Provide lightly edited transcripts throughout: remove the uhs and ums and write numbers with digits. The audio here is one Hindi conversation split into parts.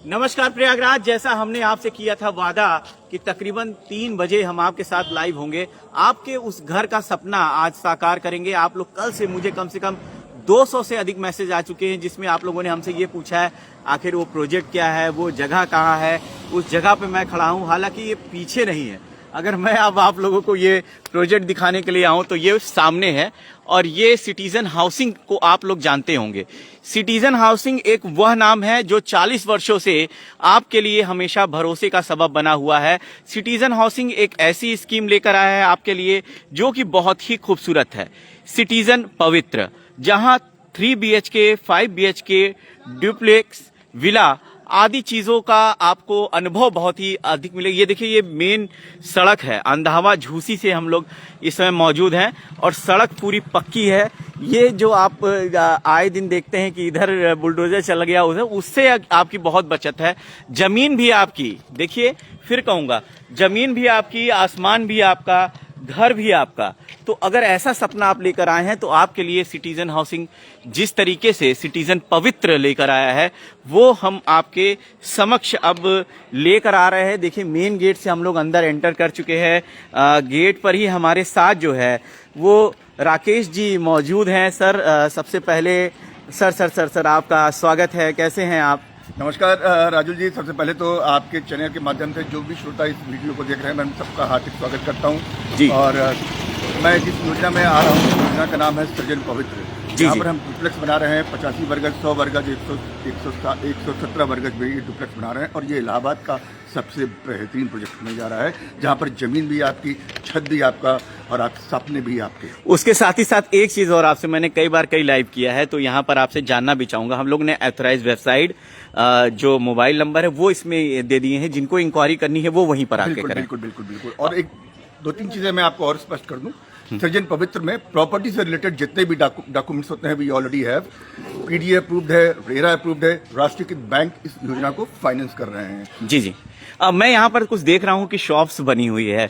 नमस्कार प्रयागराज। जैसा हमने आपसे किया था वादा कि तकरीबन 3 बजे हम आपके साथ लाइव होंगे, आपके उस घर का सपना आज साकार करेंगे। आप लोग कल से मुझे कम से कम 200 से अधिक मैसेज आ चुके हैं जिसमें आप लोगों ने हमसे ये पूछा है आखिर वो प्रोजेक्ट क्या है, वो जगह कहाँ है। उस जगह पे मैं खड़ा हूँ, हालांकि ये पीछे नहीं है। अगर मैं अब आप लोगों को ये प्रोजेक्ट दिखाने के लिए आऊं तो ये सामने है और ये सिटीजन हाउसिंग को आप लोग जानते होंगे। सिटीजन हाउसिंग एक वह नाम है जो 40 वर्षों से आपके लिए हमेशा भरोसे का सबब बना हुआ है। सिटीजन हाउसिंग एक ऐसी स्कीम लेकर आया है आपके लिए जो कि बहुत ही खूबसूरत है। सिटीजन पवित्र, जहां 3 BHK, 5 BHK, डुप्लेक्स, विला आदि चीजों का आपको अनुभव बहुत ही अधिक मिलेगा। ये देखिए, ये मेन सड़क है, अंधावा झूसी से हम लोग इस समय मौजूद हैं और सड़क पूरी पक्की है। ये जो आप आए दिन देखते हैं कि इधर बुलडोजर चल गया उधर, उससे आपकी बहुत बचत है। जमीन भी आपकी, देखिए फिर कहूंगा, जमीन भी आपकी, आसमान भी आपका, घर भी आपका। तो अगर ऐसा सपना आप लेकर आए हैं तो आपके लिए सिटीजन हाउसिंग जिस तरीके से सिटीजन पवित्र लेकर आया है वो हम आपके समक्ष अब लेकर आ रहे हैं। देखिए, मेन गेट से हम लोग अंदर एंटर कर चुके हैं। गेट पर ही हमारे साथ जो है वो राकेश जी मौजूद हैं। सर, सबसे पहले सर आपका स्वागत है। कैसे हैं आप? नमस्कार राजू जी। सबसे पहले तो आपके चैनल के माध्यम से जो भी श्रोता इस वीडियो को देख रहे हैं, मैं सबका हार्दिक स्वागत करता हूं जी। और मैं जिस योजना में आ रहा हूं, योजना का नाम है सृजन पवित्र। यहाँ पर हम डुप्लेक्स बना रहे हैं, 85 वर्गज, 100 वर्गज, 117 वर्गज में ये डुप्लेक्स बना रहे हैं और ये इलाहाबाद का सबसे बेहतरीन प्रोजेक्ट होने जा रहा है, जहाँ पर जमीन भी आपकी, छत भी आपका और आपके सपने भी आपके। उसके साथ ही साथ एक चीज और आपसे मैंने कई बार लाइव किया है तो यहाँ पर आपसे जानना भी चाहूंगा। हम लोग ने ऑथराइज वेबसाइट, जो मोबाइल नंबर है वो इसमें दे दिए हैं, जिनको इंक्वायरी करनी है वो वहीं पर आके करें। बिल्कुल। और एक 2-3 चीजें मैं आपको और स्पष्ट कर दूं। सृजन पवित्र में प्रॉपर्टी से रिलेटेड जितने भी डॉक्यूमेंट्स होते हैं we already have. PDA approved है, रेरा अप्रूव्ड है, राष्ट्रीयकृत बैंक इस योजना को फाइनेंस कर रहे हैं। जी। मैं यहाँ पर कुछ देख रहा हूँ कि शॉप्स बनी हुई है।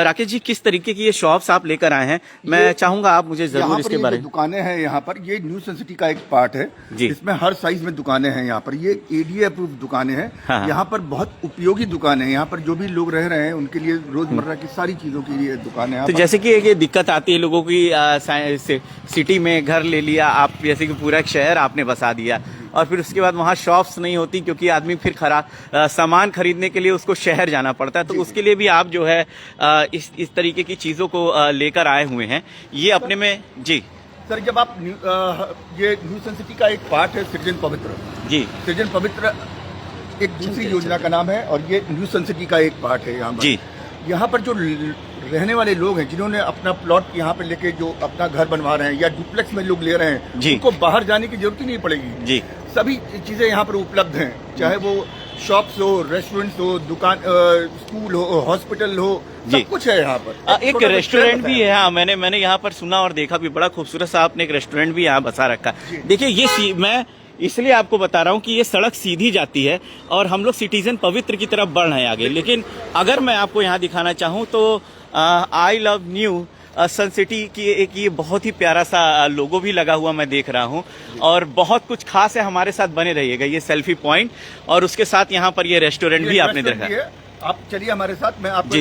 राकेश जी, किस तरीके की ये शॉप्स आप लेकर आए हैं? मैं चाहूंगा आप मुझे जरूर इसके बारे में। दुकानें हैं यहाँ पर, ये न्यू सन सिटी का एक पार्ट है। इसमें हर साइज में दुकानें हैं। यहाँ पर ये ADA अप्रूव्ड दुकानें हैं। यहाँ पर बहुत उपयोगी दुकानें हैं। यहाँ पर जो भी लोग रह रहे हैं उनके लिए रोजमर्रा की सारी चीजों की ये दुकानें हैं। तो जैसे कि ये दिक्कत आती है लोगों की, सिटी में घर ले लिया आप, जैसे कि पूरा एक शहर आपने बसा दिया और फिर उसके बाद वहाँ शॉप्स नहीं होती क्योंकि आदमी फिर सामान खरीदने के लिए उसको शहर जाना पड़ता है। तो उसके लिए भी आप जो है इस तरीके की चीजों को लेकर आए हुए हैं। ये अपने में जी सर, जब आप ये न्यू सन सिटी का एक पार्ट है सृजन पवित्र। जी, सृजन पवित्र एक दूसरी योजना का नाम है और ये न्यू सन सिटी का एक पार्ट है। यहाँ पर यहाँ पर जो रहने वाले लोग हैं, जिन्होंने अपना प्लॉट यहाँ पे लेके जो अपना घर बनवा रहे हैं या डुप्लेक्स में लोग ले रहे हैं, उनको बाहर जाने की जरूरत ही नहीं पड़ेगी। जी, सभी चीजें यहाँ पर उपलब्ध हैं, चाहे वो शॉप्स हो, रेस्टोरेंट्स हो, दुकान, स्कूल हो, हॉस्पिटल हो, सब कुछ है यहाँ पर। एक रेस्टोरेंट भी है। हाँ, मैंने यहाँ पर सुना और देखा भी, बड़ा खूबसूरत सा आपने एक रेस्टोरेंट भी यहाँ बसा रखा। देखिए, ये मैं इसलिए आपको बता रहा हूँ कि ये सड़क सीधी जाती है और हम लोग सिटीजन पवित्र की तरफ बढ़ रहे हैं आगे। लेकिन अगर मैं आपको यहाँ दिखाना चाहूँ तो I love New Sun City की एक ये बहुत ही प्यारा सा लोगो भी लगा हुआ मैं देख रहा हूँ और बहुत कुछ खास है। हमारे साथ बने रहिएगा। ये सेल्फी पॉइंट और उसके साथ यहाँ पर ये रेस्टोरेंट भी आपने देखा। आप चलिए हमारे साथ, मैं आपको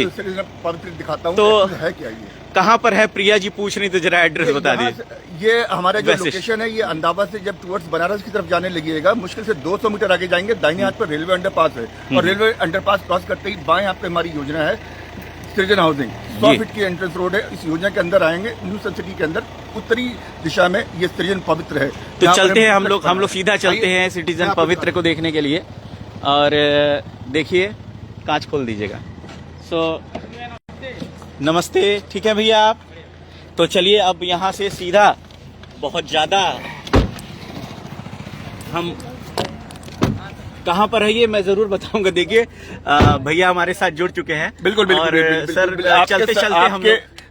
पवित्र दिखाता हूँ। तो है क्या ये? कहाँ पर है? प्रिया जी पूछ रही, तो जरा एड्रेस बता दीजिए। ये हमारा जो लोकेशन है, ये अंदावा से जब टुवर्ड्स बनारस की तरफ जाने लगिएगा, मुश्किल से 200 मीटर आगे जाएंगे, दाहिने हाथ पर रेलवे अंडरपास है और रेलवे अंडरपास क्रॉस करते ही बाएं हाथ पे हमारी योजना है सृजन हाउसिंग। 100 फीट की एंट्रेंस रोड है। इस योजना के अंदर आएंगे, न्यू सन सिटी के अंदर उत्तरी दिशा में ये सृजन पवित्र है। तो चलते हैं हम लोग सीधा चलते हैं सिटीजन पवित्र को देखने के लिए। और देखिए, कांच खोल दीजिएगा। नमस्ते। ठीक है भैया आप? तो चलिए अब यहाँ से सीधा, बहुत ज्यादा हम कहाँ पर है ये मैं जरूर बताऊंगा। देखिए, भैया हमारे साथ जुड़ चुके हैं। बिल्कुल। और सर, चलते हम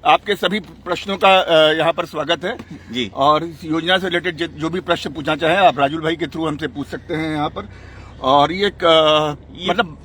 आपके सभी प्रश्नों का यहाँ पर स्वागत है जी। और इस योजना से रिलेटेड जो भी प्रश्न पूछना चाहें आप राजुल भाई के थ्रू हमसे पूछ सकते हैं यहाँ पर। और ये मतलब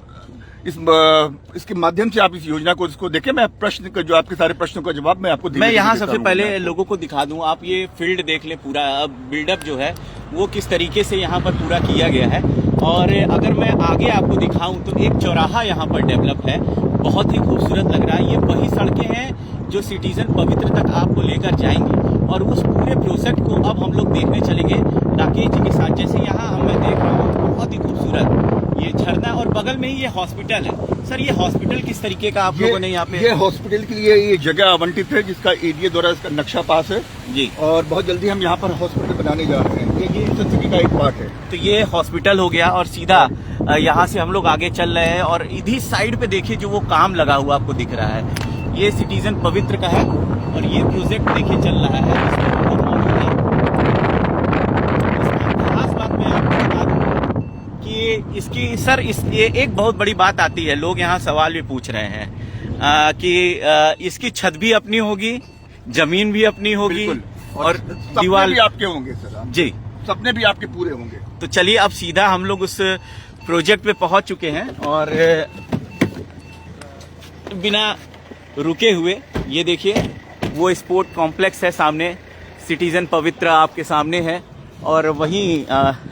इसके माध्यम से आप इस योजना को इसको देखें। मैं प्रश्न जो आपके सारे प्रश्नों का जवाब मैं आपको मैं यहाँ सबसे पहले लोगों को दिखा दूं, आप ये फील्ड देख लें पूरा। अब बिल्डअप जो है वो किस तरीके से यहाँ पर पूरा किया गया है। और अगर मैं आगे आपको दिखाऊं तो एक चौराहा यहाँ पर डेवलप है, बहुत ही खूबसूरत लग रहा है। ये वही सड़कें हैं जो सिटीजन पवित्र तक आपको लेकर जाएंगी और उस पूरे प्रोजेक्ट को अब हम लोग देखने चलेंगे राकेश जी के साथ। जैसे यहाँ मैं देख रहा हूँ बहुत ही खूबसूरत ये झरना और बगल में ही ये हॉस्पिटल है। सर ये हॉस्पिटल किस तरीके का आप लोगों ने यहाँ पे? ये हॉस्पिटल के लिए ये जगह आवंटित है जिसका एरिया द्वारा इसका नक्शा पास है जी, और बहुत जल्दी हम यहाँ पर हॉस्पिटल बनाने जा रहे हैं। ये सिटी का एक पार्ट है। तो ये हॉस्पिटल हो गया और सीधा यहाँ से हम लोग आगे चल रहे हैं और इधर साइड पे देखिए जो वो काम लगा हुआ आपको दिख रहा है, ये सिटीजन पवित्र का है और ये प्रोजेक्ट देखिए चल रहा है। खास बात मैं आपको बता दूं कि इसकी सर ये एक बहुत बड़ी बात आती है, लोग यहाँ सवाल भी पूछ रहे हैं कि इसकी छत भी अपनी होगी, जमीन भी अपनी होगी और दीवार भी आपके होंगे सर जी, सपने भी आपके पूरे होंगे। तो चलिए अब सीधा हम लोग उस प्रोजेक्ट पे पहुंच चुके हैं और बिना रुके हुए ये देखिए वो स्पोर्ट कॉम्प्लेक्स है सामने, सिटीजन पवित्र आपके सामने है और वहीं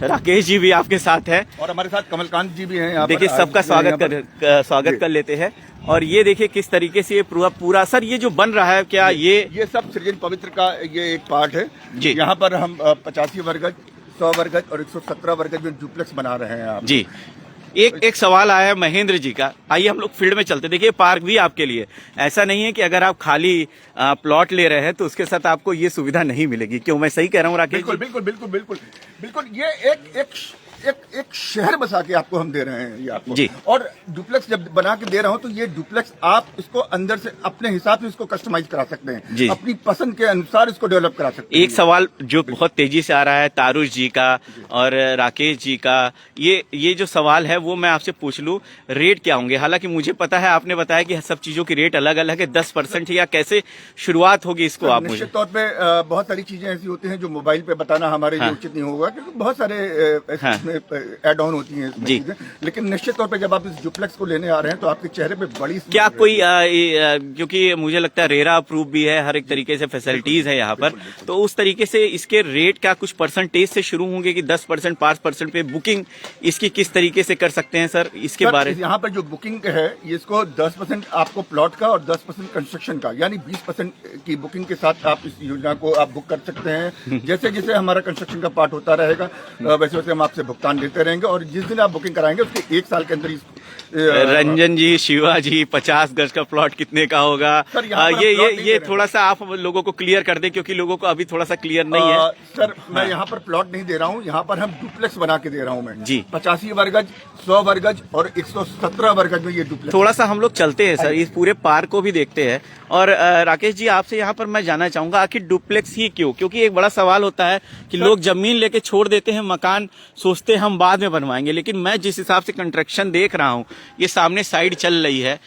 राकेश जी भी आपके साथ है और हमारे साथ कमलकांत जी भी हैं। देखिए सबका स्वागत कर लेते हैं। और ये देखिए किस तरीके से ये पूरा सर ये जो बन रहा है क्या ये सब सृजन पवित्र का ये एक पार्ट है जी। यहाँ पर हम 85 वर्गज, 100 वर्गज और 117 वर्गज में डुप्लेक्स बना रहे हैं आप जी। एक सवाल आया है महेंद्र जी का, आइए हम लोग फील्ड में चलते। देखिए पार्क भी आपके लिए, ऐसा नहीं है कि अगर आप खाली प्लॉट ले रहे हैं तो उसके साथ आपको ये सुविधा नहीं मिलेगी। क्यों मैं सही कह रहा हूँ राकेश? बिल्कुल बिल्कुल बिल्कुल बिल्कुल बिल्कुल। ये एक शहर बसा के आपको हम दे रहे हैं ये आपको जी। और डुप्लेक्स जब बना के दे रहा हूं तो ये डुप्लेक्स आप इसको अंदर से अपने हिसाब से इसको कस्टमाइज करा सकते हैं, अपनी पसंद के अनुसार इसको डेवलप करा सकते हैं। एक सवाल जो बहुत तेजी से आ रहा है तारुष जी का और राकेश जी का, ये जो सवाल है वो मैं आपसे पूछ लूं, रेट क्या होंगे? हालांकि मुझे पता है आपने बताया कि सब चीजों की रेट अलग अलग है, 10% या कैसे शुरुआत होगी इसको आप मुझे? निश्चित तौर पे बहुत सारी चीजें ऐसी होती हैं जो मोबाइल पे बताना हमारे लिए उचित नहीं होगा, क्योंकि बहुत सारे एड ऑन होती हैं जी। लेकिन निश्चित तौर पे जब आप इस डुप्लेक्स को लेने आ रहे हैं तो आपके चेहरे पे बड़ी क्या कोई क्योंकि मुझे लगता है रेरा अप्रूव भी है, हर एक तरीके से फैसिलिटीज है यहाँ पर, तो उस तरीके से इसके रेट क्या कुछ परसेंटेज से शुरू होंगे कि 10%, 5% पे बुकिंग इसकी किस तरीके से कर सकते हैं सर? इसके बारे में यहाँ पर जो बुकिंग है इसको 10% आपको प्लॉट का और 10% कंस्ट्रक्शन का, यानी 20% की बुकिंग के साथ आप इस योजना को आप बुक कर सकते हैं। जैसे जैसे हमारा कंस्ट्रक्शन का पार्ट होता रहेगा वैसे वैसे हम आपसे भुगतान देते रहेंगे और जिस दिन आप बुकिंग कराएंगे उसके 1 साल के अंदर रंजन जी, शिवा जी, 50 गज का प्लॉट कितने का होगा? ये थोड़ा सा आप लोगों को क्लियर कर दें क्योंकि लोगों को अभी थोड़ा सा क्लियर नहीं है। सर मैं यहाँ पर प्लॉट नहीं दे रहा हूँ, यहाँ पर हम डुप्लेक्स बना के दे रहा हूँ मैं जी। 85 वर्गज, 100 वर्गज और 117 वर्गज में ये डुप्लेक्स। थोड़ा सा हम लोग चलते हैं सर, इस पूरे पार्क को भी देखते हैं। और राकेश जी आपसे यहाँ पर मैं जानना चाहूंगा आखिर डुप्लेक्स ही क्यों? क्योंकि एक बड़ा सवाल होता है कि लोग जमीन लेके छोड़ देते हैं, मकान सोचते हैं हम बाद में बनवाएंगे, लेकिन मैं जिस हिसाब से कंस्ट्रक्शन देख रहा हूँ ये सामने साइड चल रही है।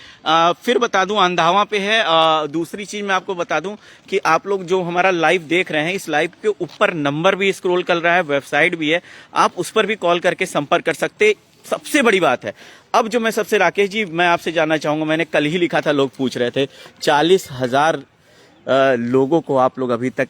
फिर बता दूं अंधावा पे है। दूसरी चीज मैं आपको बता दूं कि आप लोग जो हमारा लाइव देख रहे हैं, इस लाइव के ऊपर नंबर भी स्क्रॉल कर रहा है, वेबसाइट भी है, आप उस पर भी कॉल करके संपर्क कर सकते। सबसे बड़ी बात है अब जो मैं सबसे राकेश जी मैं आपसे जानना चाहूंगा, मैंने कल ही लिखा था, लोग पूछ रहे थे 40,000 लोगों को आप लोग अभी तक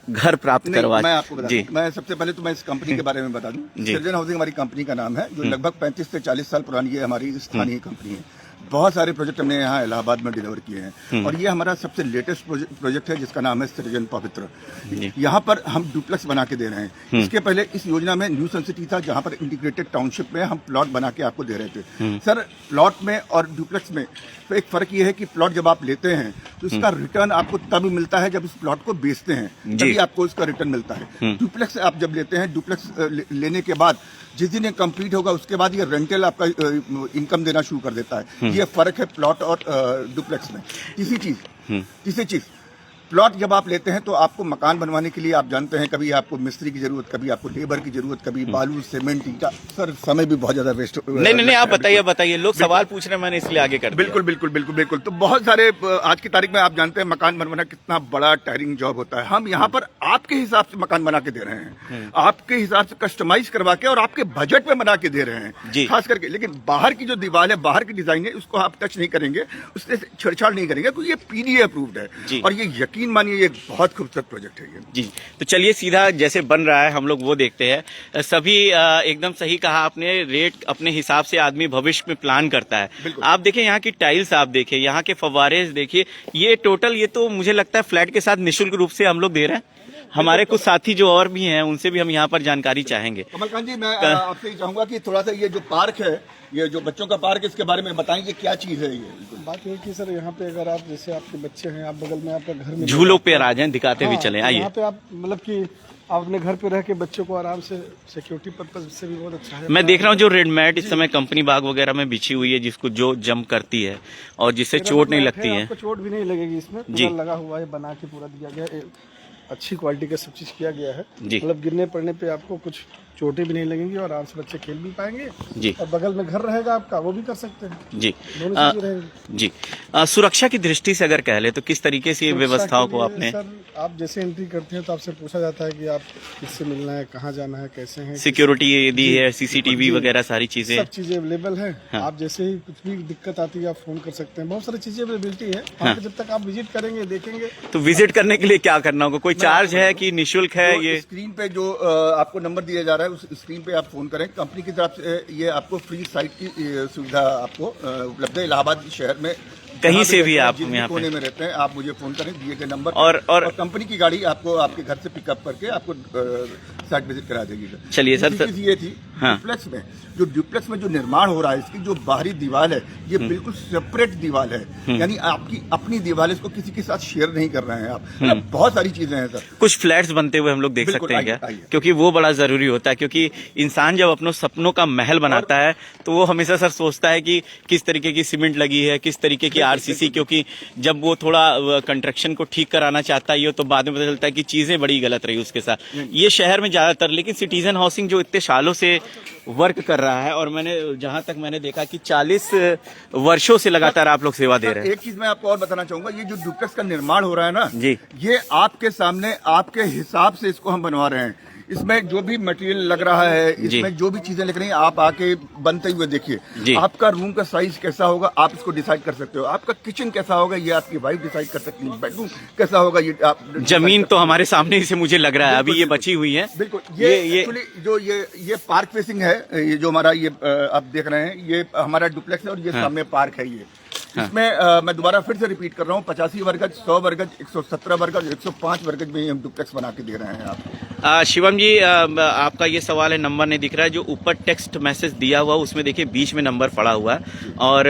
घर प्राप्त करवा। मैं आपको बता दूं, मैं सबसे पहले तो मैं इस कंपनी के बारे में बता दूं। सृजन हाउसिंग हमारी कंपनी का नाम है, जो लगभग 35 से 40 साल पुरानी ये हमारी स्थानीय कंपनी है। बहुत सारे प्रोजेक्ट हमने यहाँ इलाहाबाद में डिलीवर किए हैं और ये हमारा सबसे लेटेस्ट प्रोजेक्ट है जिसका नाम है सृजन पवित्र। यहाँ पर हम डुप्लेक्स बना के दे रहे हैं। इसके पहले इस योजना में न्यू सन सिटी था जहाँ पर इंटीग्रेटेड टाउनशिप में हम प्लॉट बना के आपको दे रहे थे। सर प्लॉट में और डुप्लेक्स में तो एक फर्क ये है कि प्लॉट जब आप लेते हैं तो इसका रिटर्न आपको तब मिलता है जब इस प्लॉट को बेचते हैं, तभी आपको इसका रिटर्न मिलता है। डुप्लेक्स आप जब लेते हैं, डुप्लेक्स लेने के बाद जिस दिन ये कंप्लीट होगा उसके बाद ये रेंटल आपका इनकम देना शुरू कर देता है। ये फर्क है प्लॉट और डुप्लेक्स में। तीसरी चीज प्लॉट जब आप लेते हैं तो आपको मकान बनवाने के लिए आप जानते हैं कभी आपको मिस्त्री की जरूरत, कभी आपको लेबर की जरूरत, कभी बालू सीमेंट ईटा। सर समय भी बहुत ज्यादा वेस्ट नहीं, आप बताइए, लोग सवाल पूछ रहे हैं, मैंने इसलिए आगे कर दिया। बिल्कुल। तो बहुत सारे आज की तारीख में आप जानते हैं मकान बनवाना कितना बड़ा टायरिंग जॉब होता है। हम यहाँ पर आपके हिसाब से मकान बना के दे रहे हैं, आपके हिसाब से कस्टमाइज करवा के और आपके बजट में बना के दे रहे हैं खास करके। लेकिन बाहर की जो दीवार है, बाहर की डिजाइन है, उसको आप टच नहीं करेंगे, उससे छेड़छाड़ नहीं करेंगे, क्योंकि ये पीडीए अप्रूव्ड है और ये यकीन मानिए ये बहुत खूबसूरत प्रोजेक्ट है ये जी। तो चलिए सीधा जैसे बन रहा है हम लोग वो देखते हैं। सभी एकदम सही कहा आपने, रेट अपने हिसाब से आदमी भविष्य में प्लान करता है। आप देखें यहाँ की टाइल्स, आप देखें यहाँ के फव्वारे देखिए, ये टोटल, ये तो मुझे लगता है फ्लैट के साथ निःशुल्क रूप से हम लोग दे रहे हैं। हमारे कुछ साथी जो और भी हैं उनसे भी हम यहाँ पर जानकारी चाहेंगे। कमलकांत जी, मैं आपसे चाहूंगा कि थोड़ा सा ये जो पार्क है, ये जो बच्चों का पार्क है, इसके बारे में बताएंगे क्या चीज है ये। बात ये कि सर यहाँ पे अगर आप जैसे आपके बच्चे हैं, आप बगल में आपका घर में झूलों पे आ जाए, दिखाते हुए चले आइए। यहाँ पे आप मतलब कि आप अपने घर पे रह के बच्चों को आराम से सिक्योरिटी पर्पज से भी बहुत अच्छा है। मैं देख रहा हूँ जो रेड मैट इस समय कंपनी बाग वगैरह में बिछी हुई है, जिसको जो जम्प करती है और जिससे चोट नहीं लगती है। आपको चोट भी नहीं लगेगी इसमें, पूरा लगा हुआ है, बना के पूरा दिया गया है, अच्छी क्वालिटी का सब चीज किया गया है। मतलब गिरने पड़ने पे आपको कुछ चोटें भी नहीं लगेंगी और आराम से बच्चे खेल भी पाएंगे जी। और बगल में घर रहेगा आपका, वो भी कर सकते हैं जी। जी सुरक्षा की दृष्टि से अगर कह ले तो किस तरीके से व्यवस्थाओं को आपने? सर आप जैसे एंट्री करते हैं तो आपसे पूछा जाता है कि आप किससे मिलना है, कहाँ जाना है, कैसे हैं, सिक्योरिटी दी है, सीसीटीवी वगैरह सारी चीजें, सब चीजें अवेलेबल है। आप जैसे ही कुछ भी दिक्कत आती है आप फोन कर सकते हैं, बहुत सारी चीजें अवेलेबिलिटी है। वहाँ पे जब तक आप विजिट करेंगे, देखेंगे। तो विजिट करने के लिए क्या करना होगा? कोई चार्ज है कि निःशुल्क है? ये स्क्रीन पे जो आपको नंबर दिया जा रहा है, उस स्क्रीन पे आप फोन करें। कंपनी की तरफ से ये आपको फ्री साइट की सुविधा आपको उपलब्ध है। इलाहाबाद शहर में कहीं से भी आप यहाँ कोने में रहते हैं, आप मुझे फोन करें दिए गए नंबर और कंपनी की गाड़ी आपको आपके घर से पिकअप करके आपको साइट विजिट करा देगी। चलिए सर, ये थी ड्यूप्लेक्स में, ड्यूप्लेक्स में जो निर्माण हो रहा है, इसकी जो बाहरी दीवार है ये बिल्कुल सेपरेट दीवार है, यानी आपकी अपनी दीवार है, इसको किसी के साथ शेयर नहीं कर रहे हैं आप। बहुत सारी चीजें हैं सर। कुछ फ्लैट्स बनते हुए हम लोग देख सकते हैं क्या? क्योंकि वो बड़ा जरूरी होता है, क्योंकि इंसान जब अपनों सपनों का महल बनाता है तो वो हमेशा सर सोचता है कि किस तरीके की सीमेंट लगी है, किस तरीके की आरसीसी, क्योंकि जब वो थोड़ा कंस्ट्रक्शन को ठीक कराना चाहता है तो बाद में पता चलता है कि चीजें बड़ी गलत रही उसके साथ। ये शहर में ज्यादातर, लेकिन सिटीजन हाउसिंग जो इतने सालों से वर्क कर रहा है, और मैंने जहां तक मैंने देखा कि 40 वर्षों से लगातार आप लोग सेवा दे रहे हैं। एक चीज मैं आपको और बताना चाहूंगा, ये जो डुप्लेक्स का निर्माण हो रहा है ना जी, ये आपके सामने आपके हिसाब से इसको हम बनवा रहे हैं। इसमें जो भी मटेरियल लग रहा है, इसमें जो भी चीजें लग रही हैं, आप आके बनते हुए देखिए। आपका रूम का साइज कैसा होगा आप इसको डिसाइड कर सकते हो, आपका किचन कैसा होगा ये आपकी वाइफ डिसाइड कर सकती है, बेडरूम कैसा होगा ये आप। जमीन तो हमारे सामने से मुझे लग रहा है अभी ये बची हुई है। बिल्कुल, ये एक्चुअली जो ये पार्क फेसिंग है, ये जो हमारा ये आप देख रहे हैं, ये हमारा डुप्लेक्स है और ये सामने पार्क है। ये इसमें मैं दोबारा फिर से रिपीट कर रहा हूँ, 85 वर्गज, 100 वर्गज, 117 वर्गज, 105 वर्गज में हम डुप्लेक्स बना के दे रहे हैं आप। शिवम जी, आपका ये सवाल है, नंबर नहीं दिख रहा है, जो ऊपर टेक्स्ट मैसेज दिया हुआ उसमें देखिए बीच में नंबर पड़ा हुआ है, और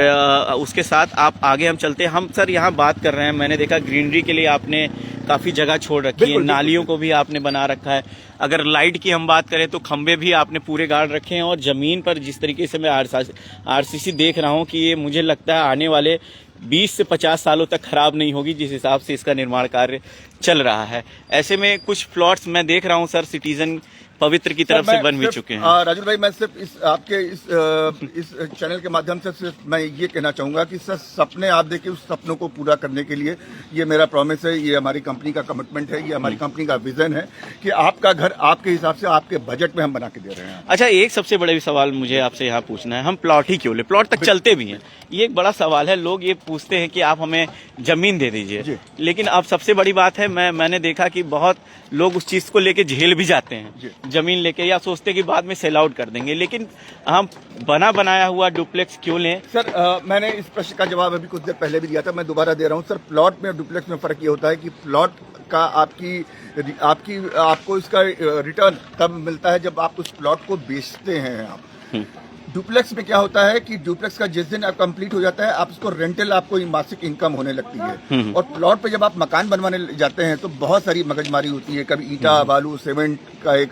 उसके साथ आप आगे हम चलते हैं। हम सर यहाँ बात कर रहे हैं, मैंने देखा ग्रीनरी के लिए आपने काफी जगह छोड़ रखी है, नालियों को भी आपने बना रखा है। अगर लाइट की हम बात करें तो खंबे भी आपने पूरे गाड़ रखे हैं, और जमीन पर जिस तरीके से मैं आरसीसी देख रहा हूँ कि ये मुझे लगता है आने वाले 20 से 50 सालों तक खराब नहीं होगी, जिस हिसाब से इसका निर्माण कार्य चल रहा है। ऐसे में कुछ प्लॉट्स मैं देख रहा हूँ सर सिटीजन पवित्र की तरफ से बन भी चुके हैं। राजू भाई, मैं सिर्फ आपके इस चैनल के माध्यम से सिर्फ मैं ये कहना चाहूंगा कि सर सपने आप देखिए, उस सपनों को पूरा करने के लिए ये मेरा प्रॉमिस है, ये हमारी कंपनी का कमिटमेंट है, ये हमारी कंपनी का विजन है कि आपका घर आपके हिसाब से आपके बजट में हम बना के दे रहे हैं। अच्छा, एक सबसे बड़ा सवाल मुझे आपसे यहाँ पूछना है, हम प्लॉट ही क्यों ले? प्लॉट तक चलते भी हैं, ये एक बड़ा सवाल है। लोग ये पूछते हैं कि आप हमें जमीन दे दीजिए, लेकिन अब सबसे बड़ी बात है, मैंने देखा कि बहुत लोग उस चीज को लेके झेल भी जाते हैं, जमीन लेके, या सोचते कि बाद में सेल आउट कर देंगे। लेकिन हम बना बनाया हुआ डुप्लेक्स क्यों लें? सर मैंने इस प्रश्न का जवाब अभी कुछ देर पहले भी दिया था, मैं दोबारा दे रहा हूं। सर, प्लॉट में और डुप्लेक्स में फर्क ये होता है कि प्लॉट का आपको इसका रिटर्न तब मिलता है जब आप उस प्लॉट को बेचते हैं आप। डुप्लेक्स में क्या होता है कि डुप्लेक्स का जिस दिन कंप्लीट हो जाता है, आप उसको रेंटल, आपको मासिक इनकम होने लगती है। और प्लॉट पे जब आप मकान बनवाने जाते हैं तो बहुत सारी मगजमारी होती है, कभी ईटा बालू सीमेंट का एक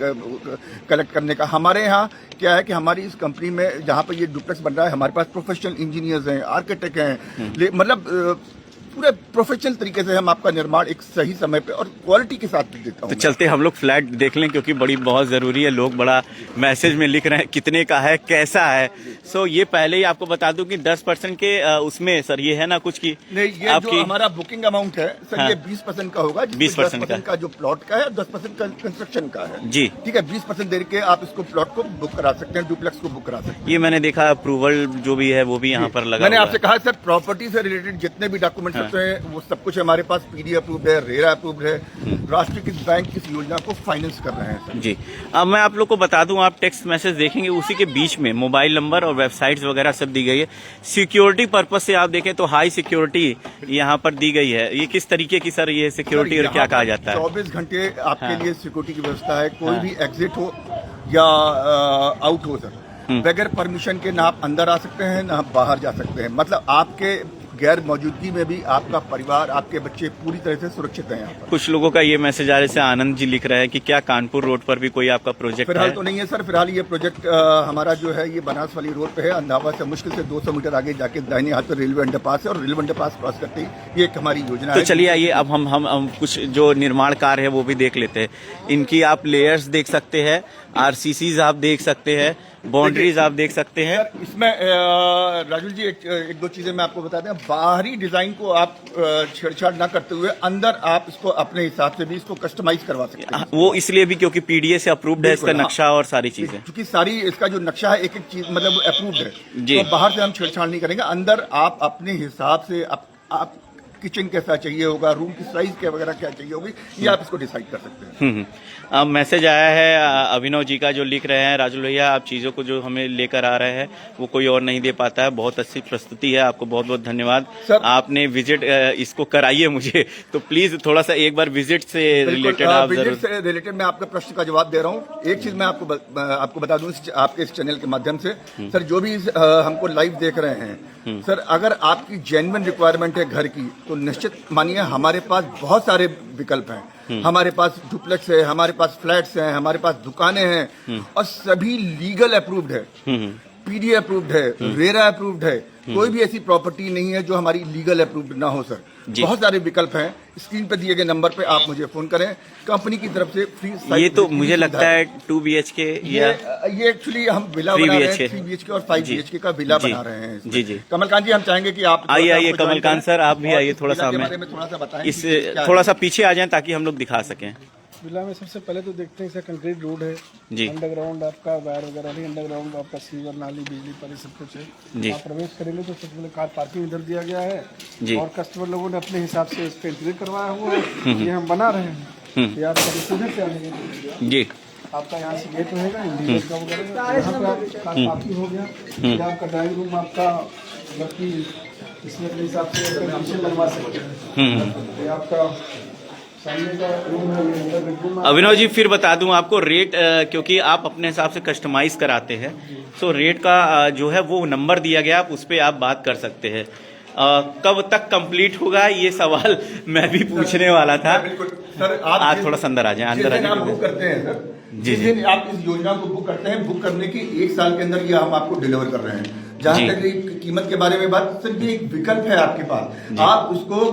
कलेक्ट करने का। हमारे यहाँ क्या है कि हमारी इस कंपनी में जहाँ पे ये डुप्लेक्स बन रहा है, हमारे पास प्रोफेशनल इंजीनियर्स हैं, आर्किटेक्ट हैं, मतलब पूरे प्रोफेशनल तरीके से हम आपका निर्माण एक सही समय पे और क्वालिटी के साथ देता हूँ। तो चलते हम लोग फ्लैट देख लें, क्योंकि बड़ी बहुत जरूरी है। लोग बड़ा मैसेज में लिख रहे हैं कितने का है, कैसा है। सो ये पहले ही आपको बता दूं कि 10% के उसमें सर ये है ना कुछ की नहीं, ये आपकी जो हमारा बुकिंग अमाउंट है सर, हाँ, ये 20% का होगा। 20% का जो प्लॉट का है, 10% का कंस्ट्रक्शन का है जी। ठीक है, 20% दे के आप इसको प्लॉट को बुक करा सकते हैं, डुप्लेक्स को बुक करा सकते हैं। ये मैंने देखा अप्रूवल जो भी है वो भी यहाँ पर लगा। मैंने आपसे कहा सर, प्रॉपर्टी से रिलेटेड जितने भी डॉक्यूमेंट्स होते हैं वो सब कुछ हमारे पास पीडी अप्रूव्ड है, रेरा अप्रूव्ड है। राष्ट्रीयकृत बैंक इस योजना को फाइनेंस कर रहे हैं सर जी। अब मैं आप लोग को बता दूं, आप टेक्स्ट मैसेज देखेंगे उसी के बीच में मोबाइल नंबर और वेबसाइट्स वगैरह सब दी गई है। सिक्योरिटी पर्पस से आप देखें तो हाई सिक्योरिटी यहाँ पर दी गई है। ये किस तरीके की सर ये सिक्योरिटी और क्या कहा जाता है? 24 घंटे आपके लिए सिक्योरिटी की व्यवस्था है। कोई भी एग्जिट हो या आउट हो सर, बगैर परमिशन के ना आप अंदर आ सकते हैं ना आप बाहर जा सकते हैं। मतलब आपके गैर मौजूदगी में भी आपका परिवार, आपके बच्चे पूरी तरह से सुरक्षित हैं यहाँ पर। कुछ लोगों का ये मैसेज आ रहे से आनंद जी लिख रहे हैं कि क्या कानपुर रोड पर भी कोई आपका प्रोजेक्ट फिलहाल है? तो नहीं है सर, फिलहाल ये प्रोजेक्ट हमारा जो है ये बनास वाली रोड पे है। अंधावा से मुश्किल से 200 मीटर आगे जाके दाहिने हाथ पर रेलवे अंडरपास है और रेलवे अंडरपास क्रॉस करते ही ये एक हमारी योजना है। तो चलिए आइए अब हम कुछ जो निर्माण कार्य है वो भी देख लेते हैं। इनकी आप लेयर्स देख सकते हैं, आरसीसीज आप देख सकते हैं, बाउंड्रीज आप देख सकते हैं। सर इसमें राजुल जी एक दो चीजें मैं आपको बता दें। बाहरी डिजाइन को आप छेड़छाड़ ना करते हुए अंदर आप इसको अपने हिसाब से भी इसको कस्टमाइज करवा सकते हैं। वो इसलिए भी क्योंकि पीडीए से अप्रूव्ड है इसका बिल्कुल, नक्शा और सारी चीजें। क्योंकि सारी इसका जो नक्शा है एक एक चीज मतलब अप्रूव्ड है जी। तो बाहर से हम छेड़छाड़ नहीं करेंगे। अंदर आप अपने हिसाब से आप किचन कैसा चाहिए होगा, रूम की साइज क्या वगैरह क्या चाहिए होगी, ये आप इसको डिसाइड कर सकते हैं। अब मैसेज आया है अभिनव जी का जो लिख रहे हैं, राजुल भैया आप चीज़ों को जो हमें लेकर आ रहे हैं वो कोई और नहीं दे पाता है। बहुत अच्छी प्रस्तुति है, आपको बहुत बहुत धन्यवाद सर। आपने विजिट इसको कराइए मुझे, तो प्लीज थोड़ा सा एक बार विजिट से रिलेटेड आप विजिट जरूर। से रिलेटेड मैं आपके प्रश्न का जवाब दे रहा हूँ। एक चीज मैं आपको बता दूं आपके इस चैनल के माध्यम से सर, जो भी हमको लाइव देख रहे हैं सर, अगर आपकी जेन्युइन रिक्वायरमेंट है घर की तो निश्चित मानिए हमारे पास बहुत सारे विकल्प हैं। हमारे पास डुप्लेक्स है, हमारे पास फ्लैट्स हैं, हमारे पास दुकानें हैं और सभी लीगल अप्रूव्ड है, पीडी अप्रूव्ड है, रेरा अप्रूव्ड है। कोई भी ऐसी प्रॉपर्टी नहीं है जो हमारी लीगल अप्रूव्ड ना हो सर। बहुत सारे विकल्प हैं। स्क्रीन पे दिए गए नंबर पे आप मुझे फोन करें, कंपनी की तरफ से फ्री। ये तो मुझे लगता है 2 BHK या ये एक्चुअली हम विला बना रहे हैं, 3 BHK और 5 BHK का विला बना रहे हैं इसमें। जी जी। कमलकांत जी हम चाहेंगे कि आप आइए कमलकांत सर, आप भी आइए थोड़ा सा हमें थोड़ा सा बताएं। इस थोड़ा सा पीछे आ जाएं ताकि हम लोग दिखा सकें। विला में सबसे पहले तो देखते हैं कंक्रीट रोड है जी। अंडरग्राउंड आपका वायर वगैरह नहीं, अंडरग्राउंड आपका सीवर नाली बिजली पानी सब कुछ है जी। आप प्रवेश करेंगे तो सबसे पहले कार पार्किंग इधर दिया गया है जी। और कस्टमर लोगों ने अपने हिसाब से इस पे इंटीग्रेट करवाया हुआ है। ये हम बना रहे हैं। ये आपका इधर से आने जी। आपका यहाँ से गेट रहेगा इंडिविजुअल का वगैरह, यहाँ पे आप कार पार्किंग हो गया। ये आपका ड्राइंग रूम आपका मतलब कि इसमें अपने हिसाब से कमीशन लगवा सकते हैं। ये आपका अभिनव जी फिर बता दूं आपको रेट, क्योंकि आप अपने हिसाब से कस्टमाइज कराते हैं, तो रेट का जो है वो नंबर दिया गया, आप उस पर आप बात कर सकते हैं। कब तक कंप्लीट होगा ये सवाल मैं भी पूछने वाला था। सर आप थोड़ा सा अंदर आ जाए, अंदर आ आप बुक करते हैं सर, जिस दिन आप इस योजना को बुक करते हैं, बुक करने की 1 साल के अंदर ये हम आपको डिलीवर कर रहे हैं। जहां तक कीमत के बारे में बात, सर ये एक विकल्प है आपके पास, आप उसको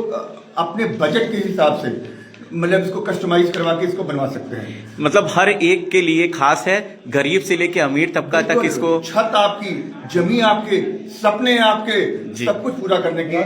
अपने बजट के हिसाब से मतलब इसको कस्टमाइज करवा के इसको बनवा सकते हैं। मतलब हर एक के लिए खास है, गरीब से लेके अमीर तबका तक इसको। छत आपकी, जमीन आपके, सपने आपके, सब कुछ पूरा करने की।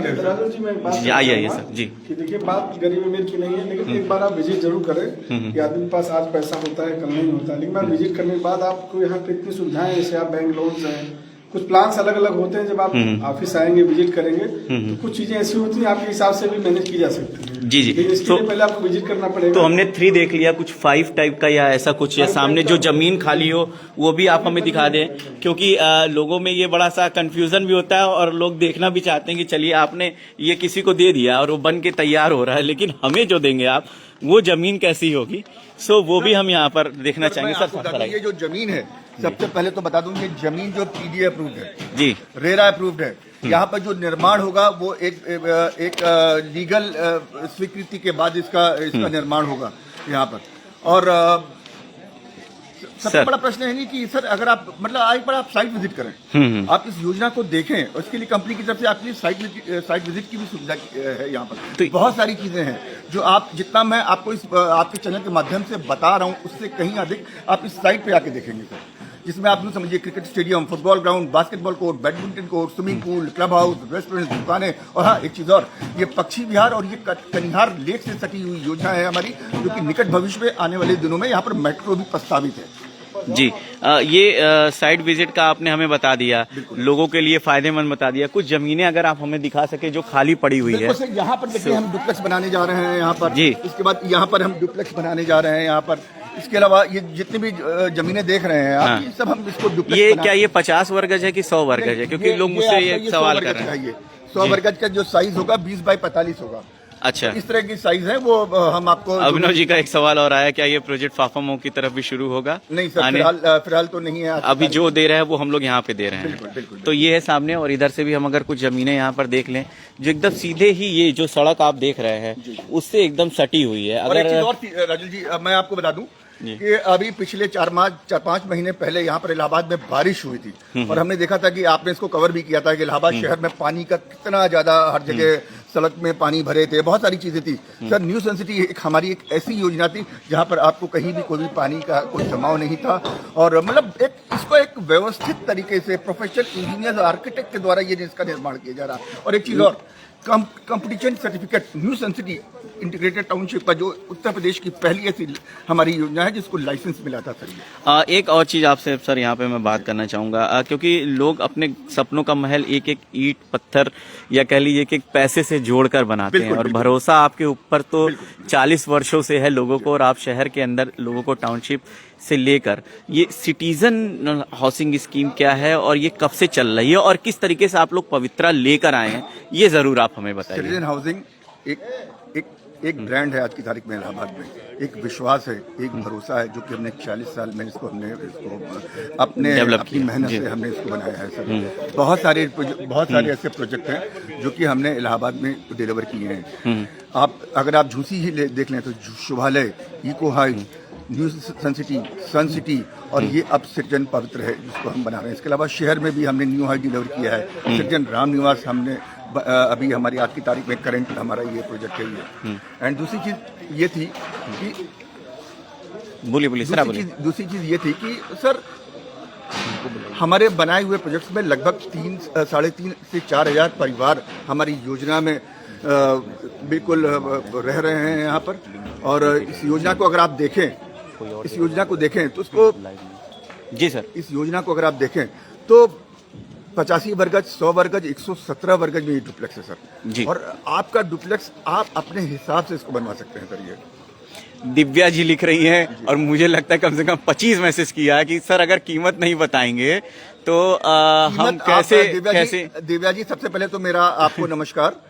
आइए सर जी। कि देखिए बात गरीब अमीर की नहीं है, लेकिन एक बार आप विजिट जरूर करें कि आदमी के पास आज पैसा होता है कल नहीं होता, लेकिन आप विजिट करने के बाद आपको यहाँ पे इतनी सुविधाएं, जैसे आप बैंक लोन्स हैं, कुछ प्लान्स अलग अलग होते हैं। जब आप ऑफिस आएंगे विजिट करेंगे तो कुछ चीजें ऐसी होती हैं आपके हिसाब से भी मैनेज की जा सकती है। जी जी। इसके लिए पहले आपको विजिट करना पड़ेगा। तो हमने 3 देख लिया, कुछ 5 टाइप का या ऐसा कुछ, या सामने जो जमीन खाली हो वो भी आप हमें दिखा दें, क्योंकि लोगों में ये बड़ा सा कंफ्यूजन भी होता है और लोग देखना भी चाहते हैं कि चलिए आपने ये किसी को दे दिया और वो बन के तैयार हो रहा है, लेकिन हमें जो देंगे आप वो जमीन कैसी होगी, सो वो भी हम यहाँ पर देखना चाहेंगे। सर ये जो जमीन है, सबसे पहले तो बता दूं ये जमीन जो पीडी अप्रूव्ड है जी, रेरा अप्रूव्ड है। यहाँ पर जो निर्माण होगा वो एक लीगल स्वीकृति के बाद इसका निर्माण होगा यहाँ पर। और सबसे बड़ा प्रश्न है कि सर अगर आप मतलब एक बार आप साइट विजिट करें, आप इस योजना को देखें, और इसके लिए कंपनी की तरफ से आपके लिए साइट विजिट की भी सुविधा है यहाँ पर। तो बहुत सारी चीजें हैं जो आप, जितना मैं आपको इस आपके चैनल के माध्यम से बता रहा हूँ, उससे कहीं अधिक आप इस साइट पे आके देखेंगे सर, जिसमें आप यूँ समझिए cricket stadium, football ground, basketball court, badminton court, swimming pool, club house, restaurant, दुकानें, और हाँ एक चीज और, ये पक्षी विहार और ये कनिहार लेक से सटी हुई योजना है हमारी, जो कि निकट भविष्य में आने वाले दिनों में यहाँ पर मेट्रो भी प्रस्तावित है। जी, ये साइट विजिट का आपने हमें बता दिया, लोगों के लिए फायदेमंद बता दिया। कुछ जमीनें अगर आप हमें दिखा सके जो खाली पड़ी हुई है। सर यहाँ पर देखिए हम डुप्लेक्स बनाने जा रहे हैं यहाँ पर जी, इसके बाद यहाँ पर हम डुप्लेक्स बनाने जा रहे हैं यहाँ पर। इसके अलावा ये जितनी भी जमीनें देख रहे हैं आप, ये सब हम इसको डुप्लेक्स ये क्या ये 50 वर्ग है कि 100 वर्ग है? क्योंकि लोग मुझसे ये सवाल कर रहे हैं। 100 वर्ग का जो साइज होगा 20 बाई 45 होगा। अच्छा, इस तरह की साइज है वो हम आपको। अभिनव जी का एक सवाल और आया, क्या ये प्रोजेक्ट फाफामो की तरफ भी शुरू होगा? नहीं सर, फिलहाल तो नहीं है। अभी जो दे रहे हैं वो हम लोग यहाँ पे दे रहे हैं। बिल्कुल, बिल्कुल। तो ये है सामने, और इधर से भी हम अगर कुछ जमीनें यहाँ पर देख लें जो एकदम सीधे ही ये जो सड़क आप देख रहे हैं उससे एकदम सटी हुई है। अगर राजू जी मैं आपको बता दूं कि अभी पिछले 4-5 महीने पहले यहाँ पर इलाहाबाद में बारिश हुई थी, और हमने देखा था कि आपने इसको कवर भी किया था कि इलाहाबाद शहर में पानी का कितना ज्यादा, हर जगह सड़क में पानी भरे थे, बहुत सारी चीजें थी। सर न्यू सन सिटी हमारी एक ऐसी योजना थी जहाँ पर आपको कहीं भी कोई भी पानी का कोई जमाव नहीं था, और मतलब इसको एक व्यवस्थित तरीके से प्रोफेशनल इंजीनियर आर्किटेक्ट के द्वारा ये इसका निर्माण किया जा रहा है। और एक चीज और, competition certificate new Sun city integrated township का जो उत्तर प्रदेश की पहली ऐसी हमारी योजना है जिसको लाइसेंस मिला था सर। एक और चीज आपसे सर यहाँ पे मैं बात करना चाहूंगा, क्योंकि लोग अपने सपनों का महल एक एक ईंट पत्थर या कह लीजिए कि पैसे से जोड़कर बनाते हैं, और भरोसा आपके ऊपर तो 40 वर्षों से है लोगों को, और आप शहर के अंदर लोगों को टाउनशिप से लेकर ये सिटीजन हाउसिंग स्कीम क्या है और ये कब से चल रही है और किस तरीके से आप लोग पवित्रा लेकर आए हैं, ये जरूर आप हमें बताइए। सिटीजन हाउसिंग एक ब्रांड है आज की तारीख में इलाहाबाद में, एक विश्वास है, एक भरोसा है, जो कि हमने 40 साल में इसको अपनी मेहनत से हमने इसको बनाया है सर। बहुत सारे ऐसे प्रोजेक्ट हैं जो कि हमने इलाहाबाद में डिलीवर किए हैं। अगर आप झूसी ही देख लें तो शुभालय, eco height, new Sun city, और ये अब सिटीजन पवित्र है जिसको हम बना रहे हैं। इसके अलावा शहर में भी हमने न्यू हाइट डिलीवर किया है, सिटीजन राम निवास हमने अभी हमारी आज की तारीख में करंट हमारा ये प्रोजेक्ट है ये। एंड दूसरी चीज ये थी कि दूसरी चीज ये थी कि सर हमारे बनाए हुए प्रोजेक्ट्स में लगभग 3-3.5 से 4,000 परिवार हमारी योजना में बिल्कुल रह रहे हैं यहाँ पर। और इस योजना को अगर आप देखें, तो उसको जी सर, इस योजना को अगर आप देखें तो 85 वर्गज, 100 वर्गज, 117 वर्गज में ये डुप्लेक्स है सर जी। और आपका डुप्लेक्स आप अपने हिसाब से इसको बनवा सकते हैं सर। ये दिव्या जी लिख रही हैं, और मुझे लगता है कम से कम 25 मैसेज किया है कि सर अगर कीमत नहीं बताएंगे तो हम कैसे। दिव्या जी सबसे पहले तो मेरा आपको नमस्कार,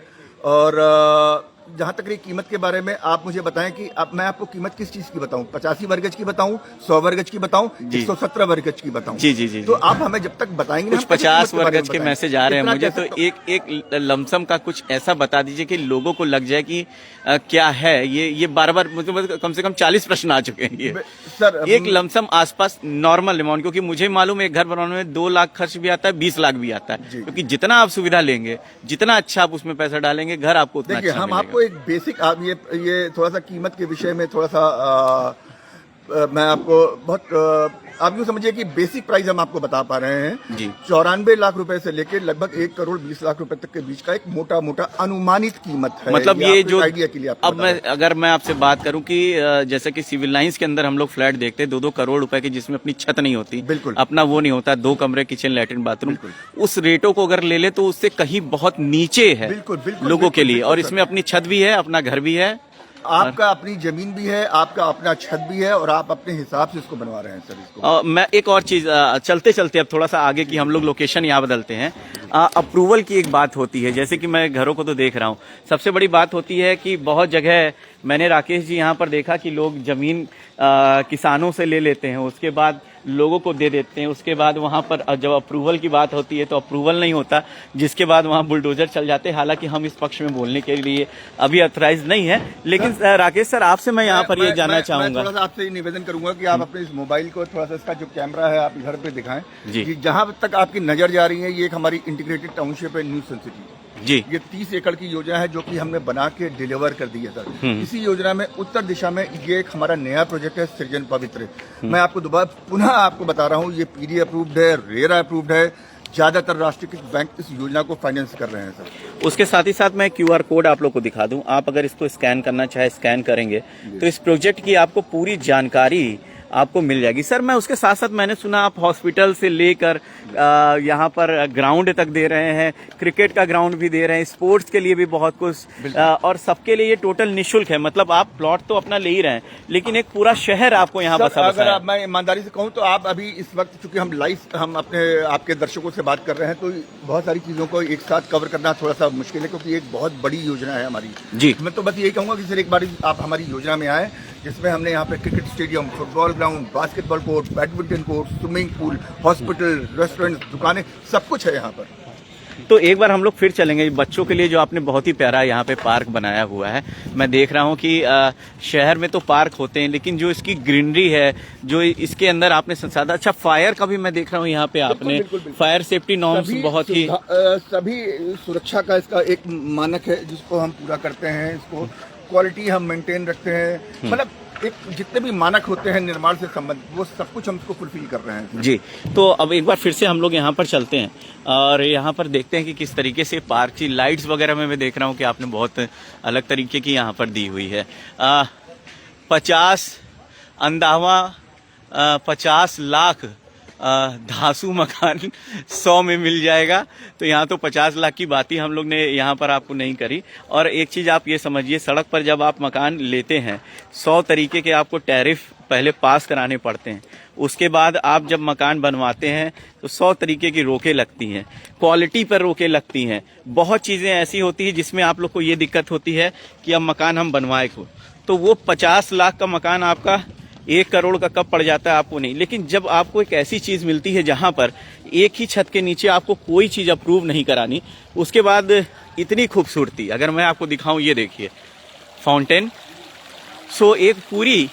और जहाँ तक रही कीमत के बारे में आप मुझे बताएं कि अब मैं आपको कीमत किस चीज की बताऊं, 85 वर्गज की बताऊं, 100 वर्गज की बताऊं, 117 वर्गज की बताऊं? जी। तो आप हमें जब तक बताएंगे, कुछ 50 वर्गज के मैसेज आ रहे हैं मुझे, तो एक लमसम का कुछ ऐसा बता दीजिए कि लोगों को लग जाए कि क्या है ये बार मतलब कम से कम 40 प्रश्न आ चुके हैं ये सर। एक लमसम आसपास नॉर्मल अमाउंट, क्योंकि मुझे मालूम है एक घर बनाने में 2 लाख खर्च भी आता है, 20 लाख भी आता है, क्योंकि जितना आप सुविधा लेंगे, जितना अच्छा आप उसमें पैसा डालेंगे, घर आपको उतना अच्छा हम आपको एक बेसिक, आप ये थोड़ा सा कीमत के विषय में थोड़ा सा मैं आपको बहुत आप यूँ समझिए कि बेसिक प्राइस हम आपको बता पा रहे हैं जी। 94 लाख रुपए से लेकर लगभग 1 करोड़ 20 लाख रुपए तक के बीच का एक मोटा अनुमानित कीमत है। मतलब ये जो आइडिया के लिए अब अगर मैं आपसे बात करूं कि जैसे कि सिविल लाइंस के अंदर हम लोग फ्लैट देखते हैं 2-2 करोड़ रुपए की, जिसमें अपनी छत नहीं होती, बिल्कुल अपना वो नहीं होता, 2 कमरे, किचन, लैट्रिन, बाथरूम, उस रेटों को अगर ले ले तो उससे कहीं बहुत नीचे है लोगों के लिए। और इसमें अपनी छत भी है, अपना घर भी है, आपका अपनी जमीन भी है, आपका अपना छत भी है, और आप अपने हिसाब से इसको बनवा रहे हैं सर इसको। मैं एक और चीज चलते चलते अब थोड़ा सा आगे की हम लोग लोकेशन यहाँ बदलते हैं। अप्रूवल की एक बात होती है, जैसे कि मैं घरों को तो देख रहा हूँ, सबसे बड़ी बात होती है कि बहुत जगह मैंने राकेश जी यहाँ पर देखा कि लोग जमीन किसानों से ले लेते हैं, उसके बाद लोगों को दे देते हैं, उसके बाद वहां पर जब अप्रूवल की बात होती है तो अप्रूवल नहीं होता, जिसके बाद वहां बुलडोजर चल जाते हैं। हालांकि हम इस पक्ष में बोलने के लिए अभी ऑथराइज नहीं है, लेकिन राकेश सर आपसे मैं यहाँ पर ये जानना चाहूंगा, थोड़ा सा आपसे निवेदन करूंगा कि आप अपने इस मोबाइल को थोड़ा सा, इसका जो कैमरा है आप घर पे दिखाएं जी। जहां तक आपकी नजर जा रही है, ये एक हमारी इंटीग्रेटेड टाउनशिप है न्यू सन सिटी जी। ये 30 एकड़ की योजना है जो कि हमने बना के डिलीवर कर दी है सर। इसी योजना में उत्तर दिशा में ये एक हमारा नया प्रोजेक्ट है सृजन पवित्र। मैं आपको दोबारा पुनः आपको बता रहा हूँ, ये पीडी अप्रूव्ड है, रेरा अप्रूव्ड है, ज्यादातर राष्ट्रीय बैंक इस योजना को फाइनेंस कर रहे हैं सर। उसके साथ ही साथ मैं QR कोड आप लोग को दिखा दूं, आप अगर इसको स्कैन करना चाहे स्कैन करेंगे तो इस प्रोजेक्ट की आपको पूरी जानकारी आपको मिल जाएगी। सर मैं उसके साथ साथ मैंने सुना आप हॉस्पिटल से लेकर यहाँ पर ग्राउंड तक दे रहे हैं, क्रिकेट का ग्राउंड भी दे रहे हैं, स्पोर्ट्स के लिए भी बहुत कुछ, और सबके लिए ये टोटल निःशुल्क है। मतलब आप प्लॉट तो अपना ले ही रहे हैं, लेकिन एक पूरा शहर आपको यहाँ बसा अगर आप, मैं ईमानदारी से कहूँ तो आप अभी इस वक्त चूंकि हम लाइव हम अपने आपके दर्शकों से बात कर रहे हैं तो बहुत सारी चीजों को एक साथ कवर करना थोड़ा सा मुश्किल है, क्योंकि एक बहुत बड़ी योजना है हमारी जी। मैं तो बस यही कहूंगा कि सर एक बार आप हमारी योजना में आए, जिसमें हमने यहाँ पे cricket stadium, football ground, basketball court, badminton court, swimming pool, hospital, restaurant, दुकानें, सब कुछ है यहाँ पर। तो एक बार हम लोग फिर चलेंगे बच्चों के लिए, जो आपने बहुत ही प्यारा यहाँ पे पार्क बनाया हुआ है। मैं देख रहा हूँ कि शहर में तो पार्क होते हैं, लेकिन जो इसकी ग्रीनरी है, जो इसके अंदर आपने संसाधन, अच्छा फायर का भी मैं देख रहा हूँ यहाँ पे आपने फायर सेफ्टी नॉर्म्स बहुत ही, सभी सुरक्षा का इसका एक मानक है जिसको हम पूरा करते हैं, इसको क्वालिटी हम मेंटेन रखते हैं, मतलब एक जितने भी मानक होते हैं निर्माण से संबंधित वो सब कुछ हम इसको फुलफिल कर रहे हैं जी। तो अब एक बार फिर से हम लोग यहाँ पर चलते हैं और यहाँ पर देखते हैं कि किस तरीके से पार्क की लाइट्स वगैरह में मैं देख रहा हूँ कि आपने बहुत अलग तरीके की यहाँ पर दी हुई है। 50 लाख धांसू मकान 100 में मिल जाएगा, तो यहाँ तो 50 लाख की बात ही हम लोग ने यहाँ पर आपको नहीं करी। और एक चीज़ आप ये समझिए, सड़क पर जब आप मकान लेते हैं 100 तरीके के आपको टैरिफ पहले पास कराने पड़ते हैं, उसके बाद आप जब मकान बनवाते हैं तो 100 तरीके की रोकें लगती हैं, क्वालिटी पर रोकें लगती हैं, बहुत चीज़ें ऐसी होती हैं जिसमें आप लोग को ये दिक्कत होती है कि अब मकान हम बनवाए को, तो वो 50 लाख का मकान आपका 1 करोड़ का कब पड़ जाता है आपको नहीं। लेकिन जब आपको एक ऐसी चीज मिलती है जहां पर एक ही छत के नीचे आपको कोई चीज अप्रूव नहीं करानी, उसके बाद इतनी खूबसूरती, अगर मैं आपको दिखाऊं, ये देखिए फाउंटेन, सो एक पूरी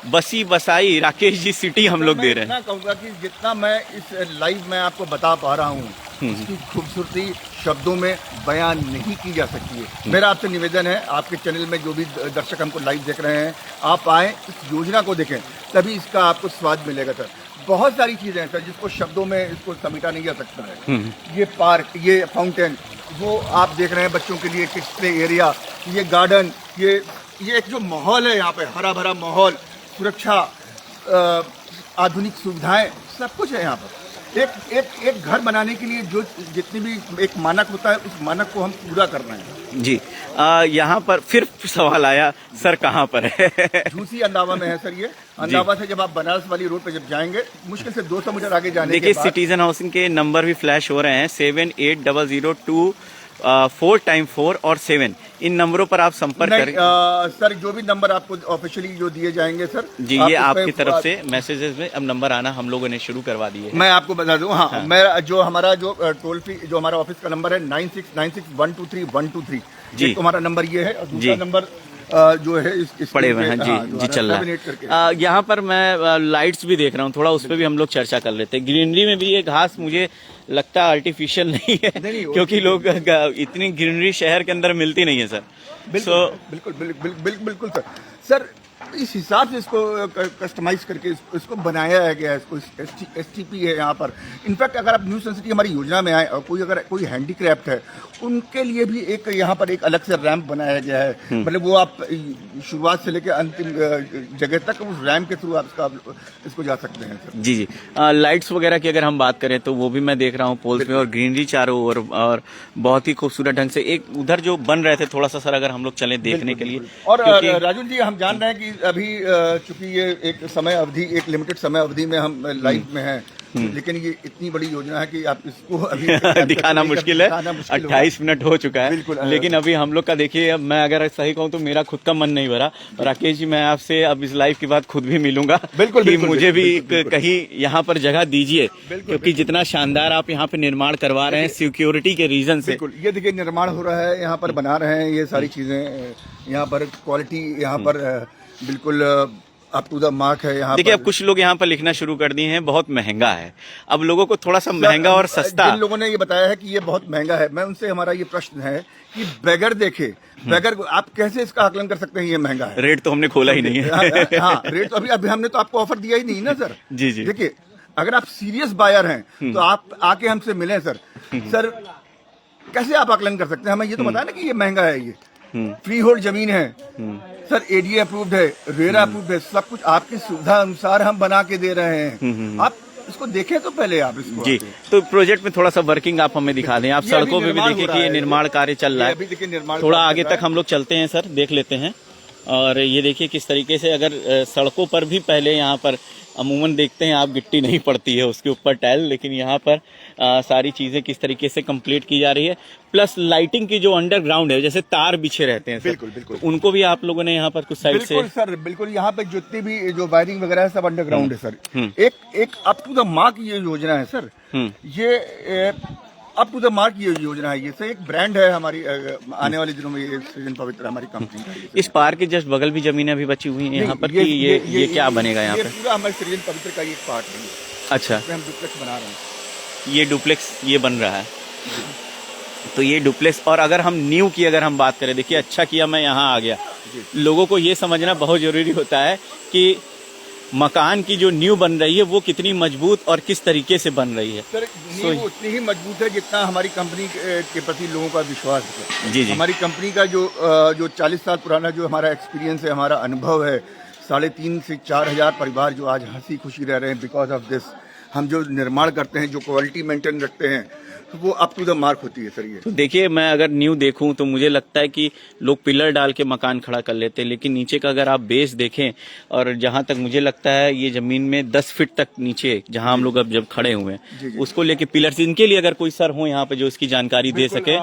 बसी बसाई राकेश जी सिटी हम लोग दे रहे हैं। मैं कहूँगा कि जितना मैं इस लाइव में आपको बता पा रहा हूँ, इसकी खूबसूरती शब्दों में बयान नहीं की जा सकती है। मेरा आपसे निवेदन है, आपके चैनल में जो भी दर्शक हमको लाइव देख रहे हैं, आप आए, इस योजना को देखें, तभी इसका आपको स्वाद मिलेगा सर। बहुत सारी चीजें हैं सर जिसको शब्दों में इसको समेटा नहीं जा सकता है। ये पार्क, ये फाउंटेन, वो आप देख रहे हैं बच्चों के लिए किड्स प्ले एरिया, ये गार्डन, ये एक जो माहौल है यहाँ पे, हरा भरा माहौल, सुरक्षा, आधुनिक सुविधाएं, सब कुछ है यहाँ पर। एक घर बनाने के लिए जो जितनी भी एक मानक होता है, उस मानक को हम पूरा कर रहे हैं जी। यहाँ पर फिर सवाल आया, सर कहाँ पर है? झूसी अंदावा में है सर। ये अंदावा से जब आप बनारस वाली रोड पे जब जाएंगे, मुश्किल से 200 मीटर आगे जाने देखिए, सिटीजन हाउसिंग के नंबर भी फ्लैश हो रहे हैं, 780024 4 और 7, इन नंबरों पर आप संपर्क करें। सर जो भी नंबर आपको ऑफिशियली जो दिए जाएंगे सर जी, ये आपकी तरफ से मैसेजेस में अब नंबर आना हम लोगों ने शुरू करवा दिए हैं। मैं आपको बता दूं, हाँ। मैं जो हमारा जो टोल फ्री जो हमारा ऑफिस का नंबर है 9696123123 जी, हमारा नंबर ये है। और दूसरा नंबर जो है इस पड़े हुए हैं जी चल रहा है। यहाँ पर मैं लाइट्स भी देख रहा हूँ, थोड़ा उस पर भी हम लोग चर्चा कर लेते हैं। ग्रीनरी में भी ये घास मुझे लगता है आर्टिफिशियल नहीं है, क्योंकि लोग इतनी ग्रीनरी शहर के अंदर मिलती नहीं है सर। बिल्कुल सर इस हिसाब से इसको कस्टमाइज करके इसको बनाया गया है। इसको STP है यहाँ पर। इनफैक्ट अगर आप न्यू सन सिटी हमारी योजना में आए और कोई हैंडीक्राफ्ट है, उनके लिए भी एक यहाँ पर एक अलग से रैंप बनाया गया है। मतलब वो आप शुरुआत से लेकर अंतिम जगह तक उस रैंप के थ्रू आप इसको जा सकते हैं सर। जी। लाइट्स वगैरह की अगर हम बात करें तो वो भी मैं देख रहा हूँ पोल्स में, और ग्रीनरी चारों ओर, और बहुत ही खूबसूरत ढंग से। एक उधर जो बन रहे थे, थोड़ा सा सर अगर हम लोग चले देखने के लिए। और राजू जी, हम जान रहे हैं कि अभी चूंकि ये एक लिमिटेड समय अवधि में हम लाइव में हैं, लेकिन ये इतनी बड़ी योजना है कि आप इसको अभी दिखाना मुश्किल है। 28 मिनट हो चुका है, बिल्कुल। लेकिन अभी हम लोग का देखिए, मैं अगर सही कहूँ तो मेरा खुद का मन नहीं भरा। राकेश जी, मैं आपसे अब इस लाइव के बाद खुद भी मिलूंगा, बिल्कुल, मुझे भी कहीं यहाँ पर जगह दीजिए, क्योंकि जितना शानदार आप यहाँ पे निर्माण करवा रहे हैं सिक्योरिटी के रीजन से। बिल्कुल, ये देखिए निर्माण हो रहा है, यहाँ पर बना रहे हैं ये सारी चीजें, यहाँ पर क्वालिटी यहाँ पर बिल्कुल अप टू द मार्क है। यहाँ देखिए, अब कुछ लोग यहाँ पर लिखना शुरू कर दिए हैं बहुत महंगा है। अब लोगों को थोड़ा सा महंगा और सस्ता, जिन लोगों ने ये बताया है कि ये बहुत महंगा है, मैं उनसे हमारा ये प्रश्न है कि बगैर देखे, बगैर आप कैसे इसका आकलन कर सकते हैं ये महंगा है? रेट तो हमने खोला ही नहीं है। हाँ, रेट तो अभी हमने तो आपको ऑफर दिया ही नहीं ना सर। जी जी, देखिए, अगर आप सीरियस बायर हैं तो आप आके हमसे मिलें सर। सर कैसे आप आकलन कर सकते हैं? हमें ये तो बताया ना कि ये महंगा है, ये फ्री होल्ड जमीन है सर, एडीए अप्रूव्ड है, रेरा अप्रूव्ड है, सब कुछ आपकी सुविधा अनुसार हम बना के दे रहे हैं। आप इसको देखें तो पहले आप इसको जी। तो प्रोजेक्ट में थोड़ा सा वर्किंग आप हमें दिखा दें। आप सड़कों पे भी देखिए कि ये निर्माण कार्य चल रहा है। थोड़ा आगे तक हम लोग चलते हैं सर, देख लेते हैं। और ये देखिए किस तरीके से, अगर सड़कों पर भी पहले यहाँ पर अमूमन देखते हैं आप गिट्टी नहीं पड़ती है उसके ऊपर टाइल, लेकिन यहाँ पर सारी चीजें किस तरीके से कंप्लीट की जा रही है। प्लस लाइटिंग की जो अंडरग्राउंड है, जैसे तार बिछे रहते हैं सर, बिल्कुल बिल्कुल, तो उनको भी आप लोगों ने यहाँ पर कुछ साइड से। बिल्कुल सर, बिल्कुल। यहाँ पे जितनी भी जो वायरिंग वगैरह है सब अंडरग्राउंड है सर। एक अप टू द मार्क ये योजना है सर। ये अप टू द मार्क ये योजना है। ये सर एक ब्रांड है हमारी, आने वाले दिनों में ये सृजन पवित्र हमारी कंपनी का। इस पार्क के जस्ट बगल भी जमीनें अभी बची हुई हैं यहाँ पर, कि ये क्या बनेगा यहाँ पे? पूरा हमारे सृजन पवित्र का एक पार्ट है। अच्छा, हम डुप्लेक्स बना रहे हैं। ये डुप्लेक्स ये बन रहा है, तो ये डुप्लेक्स। और अगर हम न्यू की अगर हम बात करें, देखिए अच्छा किया मैं यहाँ आ गया। लोगों को ये समझना बहुत जरूरी होता है कि मकान की जो न्यू बन रही है वो कितनी मजबूत और किस तरीके से बन रही है। सर न्यू उतनी ही मजबूत है जितना हमारी कंपनी के प्रति लोगों का विश्वास है। जी जी, हमारी कंपनी का जो 40 साल पुराना जो हमारा एक्सपीरियंस है, हमारा अनुभव है, 3,500 से 4,000 परिवार जो आज हंसी खुशी रह रहे हैं बिकॉज ऑफ दिस। हम जो निर्माण करते हैं, जो क्वालिटी मेंटेन रखते हैं, तो वो अप टू द मार्क होती है सर। ये तो देखिए, मैं अगर न्यू देखूं तो मुझे लगता है कि लोग पिलर डाल के मकान खड़ा कर लेते हैं, लेकिन नीचे का अगर आप बेस देखें, और जहां तक मुझे लगता है ये जमीन में 10 फीट तक नीचे जहां हम लोग अब जब खड़े हुए हैं, उसको लेके पिलर्स, इनके लिए अगर कोई सर हो यहाँ पे जो इसकी जानकारी दे सके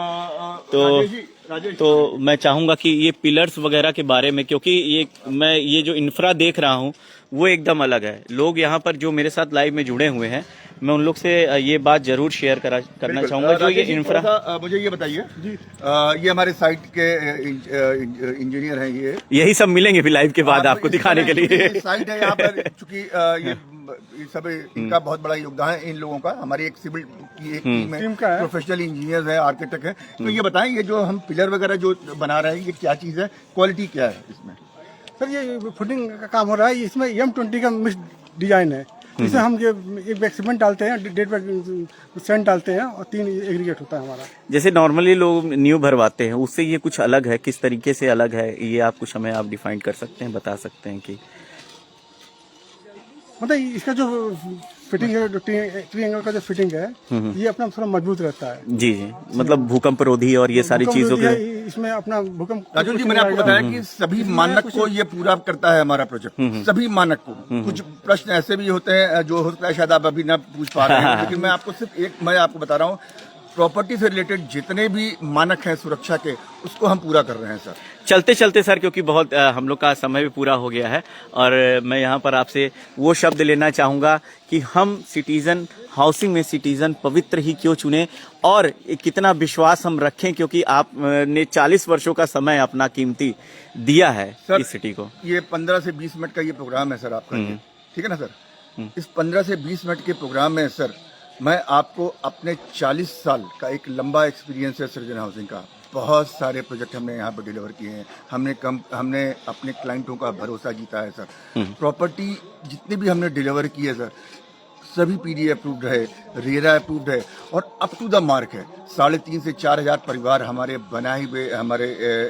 तो मैं चाहूंगा कि ये पिलर्स वगैरह के बारे में, क्योंकि ये जो इंफ्रा देख रहा हूँ वो एकदम अलग है। लोग यहाँ पर जो मेरे साथ लाइव में जुड़े हुए हैं, मैं उन लोग से ये बात जरूर शेयर करना चाहूंगा। जो ये इंफ्रा, मुझे ये बताइए जी, ये हमारे साइट के इंजीनियर हैं, यही सब मिलेंगे भी लाइव के बाद आपको दिखाने के लिए। साइट है यहाँ पर, चूंकि ये सब इनका बहुत बड़ा योगदान है इन लोगों का। हमारी एक सिविल की एक टीम है, प्रोफेशनल इंजीनियर है, आर्किटेक्ट है। तो ये बताएं, ये जो हम पिलर वगैरह जो बना रहे हैं, ये क्या चीज है, क्वालिटी क्या है इसमें? सर ये फुटिंग का काम हो रहा है। इसमें M20 का मिक्स डिजाइन है। इसमें हम एक बैग सीमेंट डालते हैं, 1.5 बैग सैंड डालते हैं और 3 एग्रीगेट होता है हमारा। जैसे नॉर्मली लोग न्यू भरवाते हैं, उससे ये कुछ अलग है? किस तरीके से अलग है ये आप कुछ हमें आप डिफाइन कर सकते हैं, बता सकते हैं कि मतलब इसका जो फिटिंग है, ट्रायंगल का जो फिटिंग है, ये अपना थोड़ा मजबूत रहता है। जी जी, मतलब भूकंप रोधी और ये सारी चीजों के इसमें अपना भूकंप। राजू जी, मैंने आपको बताया कि सभी मानक को ये पूरा करता है हमारा प्रोजेक्ट, सभी मानक को। कुछ प्रश्न ऐसे भी होते हैं जो हो सकता है शायद आप अभी ना पूछ पा रहे हैं, लेकिन मैं आपको सिर्फ मैं आपको बता रहा हूँ, प्रॉपर्टी से रिलेटेड जितने भी मानक हैं सुरक्षा के, उसको हम पूरा कर रहे हैं सर। चलते चलते सर, क्योंकि बहुत हम लोग का समय भी पूरा हो गया है, और मैं यहाँ पर आपसे वो शब्द लेना चाहूँगा कि हम सिटीजन हाउसिंग में सिटीजन पवित्र ही क्यों चुने, और कितना विश्वास हम रखें, क्योंकि आपने 40 वर्षों का समय अपना कीमती दिया है इस सिटी को। ये 15 से 20 मिनट का ये प्रोग्राम है सर आपका, ठीक है ना सर? इस 15 से 20 मिनट के प्रोग्राम में सर, मैं आपको अपने 40 साल का एक लंबा एक्सपीरियंस है सृजन हाउसिंग का। बहुत सारे प्रोजेक्ट हमने यहाँ पर डिलीवर किए हैं। हमने अपने क्लाइंटों का भरोसा जीता है सर। प्रॉपर्टी जितनी भी हमने डिलीवर की है सर, सभी पीडी अप्रूव्ड है, रेरा अप्रूव्ड है और अप टू द मार्क है। 3,500 से 4,000 परिवार हमारे बनाए हुए हमारे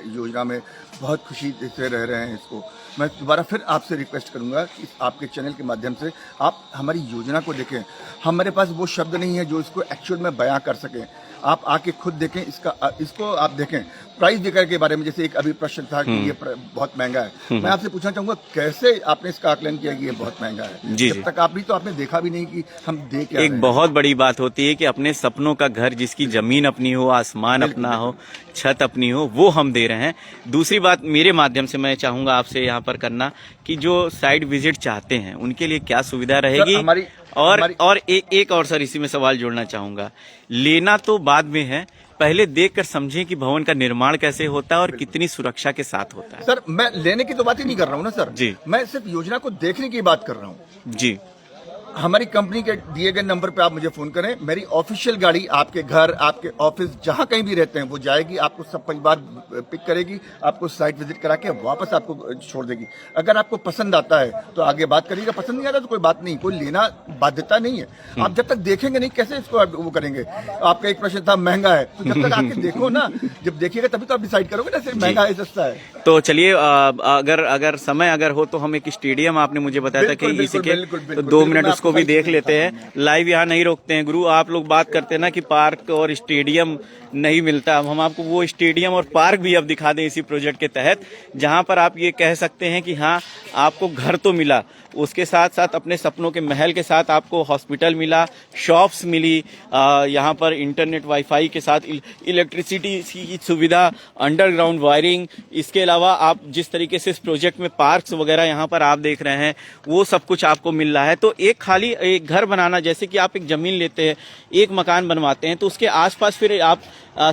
योजना में बहुत खुशी से रह रहे हैं। इसको मैं दोबारा फिर आपसे रिक्वेस्ट करूंगा कि आपके चैनल के माध्यम से आप हमारी योजना को देखें। हमारे पास वो शब्द नहीं है जो इसको एक्चुअल में बयां कर सकें। आप आके खुद देखें, इसको आप देखें। प्राइस विकर के बारे में जैसे एक अभी प्रश्न था कि ये बहुत महंगा है, मैं आपसे पूछना चाहूंगा कैसे आपने इसका आकलन किया कि ये बहुत महंगा है? जब तक आपने देखा भी नहीं कि हम दे क्या। एक बहुत बड़ी बात होती है कि अपने सपनों का घर, जिसकी जमीन अपनी हो, आसमान अपना हो, छत अपनी हो, वो हम दे रहे हैं। दूसरी बात मेरे माध्यम से मैं चाहूंगा आपसे यहाँ पर करना कि जो साइड विजिट चाहते हैं उनके लिए क्या सुविधा रहेगी। और एक और सर इसी में सवाल जोड़ना चाहूंगा, लेना तो बाद में है, पहले देखकर समझें कि भवन का निर्माण कैसे होता है और कितनी सुरक्षा के साथ होता है। सर मैं लेने की तो बात ही नहीं कर रहा हूँ ना सर जी, मैं सिर्फ योजना को देखने की बात कर रहा हूँ जी। हमारी कंपनी के दिए गए नंबर पे आप मुझे फोन करें, मेरी ऑफिशियल गाड़ी आपके घर, आपके ऑफिस, जहां कहीं भी रहते हैं वो जाएगी, आपको सब परिवार पिक करेगी, आपको साइट विजिट करा के वापस आपको छोड़ देगी। अगर आपको पसंद आता है तो आगे बात करिएगा, पसंद नहीं आता तो कोई बात नहीं, कोई लेना बाध्यता नहीं है। आप जब तक देखेंगे नहीं कैसे इसको वो करेंगे। आपका एक प्रश्न था महंगा है, तो जब तक आके देखो ना, जब देखिएगा तभी तो आप डिसाइड करोगे ना सिर्फ महंगा है सस्ता है। तो चलिए अगर समय अगर हो तो हम एक स्टेडियम, आपने मुझे बताया था कि इसी के 2 मिनट को भी देख लेते हैं। लाइव यहाँ नहीं रोकते हैं गुरु, आप लोग बात करते हैं ना कि पार्क और स्टेडियम नहीं मिलता, अब हम आपको वो स्टेडियम और पार्क भी अब दिखा दें इसी प्रोजेक्ट के तहत, जहां पर आप ये कह सकते हैं कि हाँ आपको घर तो मिला, उसके साथ साथ अपने सपनों के महल के साथ आपको हॉस्पिटल मिला, शॉप्स मिली, यहाँ पर इंटरनेट वाईफाई के साथ इलेक्ट्रिसिटी की सुविधा, अंडरग्राउंड वायरिंग, इसके अलावा आप जिस तरीके से इस प्रोजेक्ट में पार्क्स वगैरह यहाँ पर आप देख रहे हैं वो सब कुछ आपको मिल रहा है। तो एक खाली एक घर बनाना, जैसे कि आप एक जमीन लेते हैं, एक मकान बनवाते हैं तो उसके आसपास फिर आप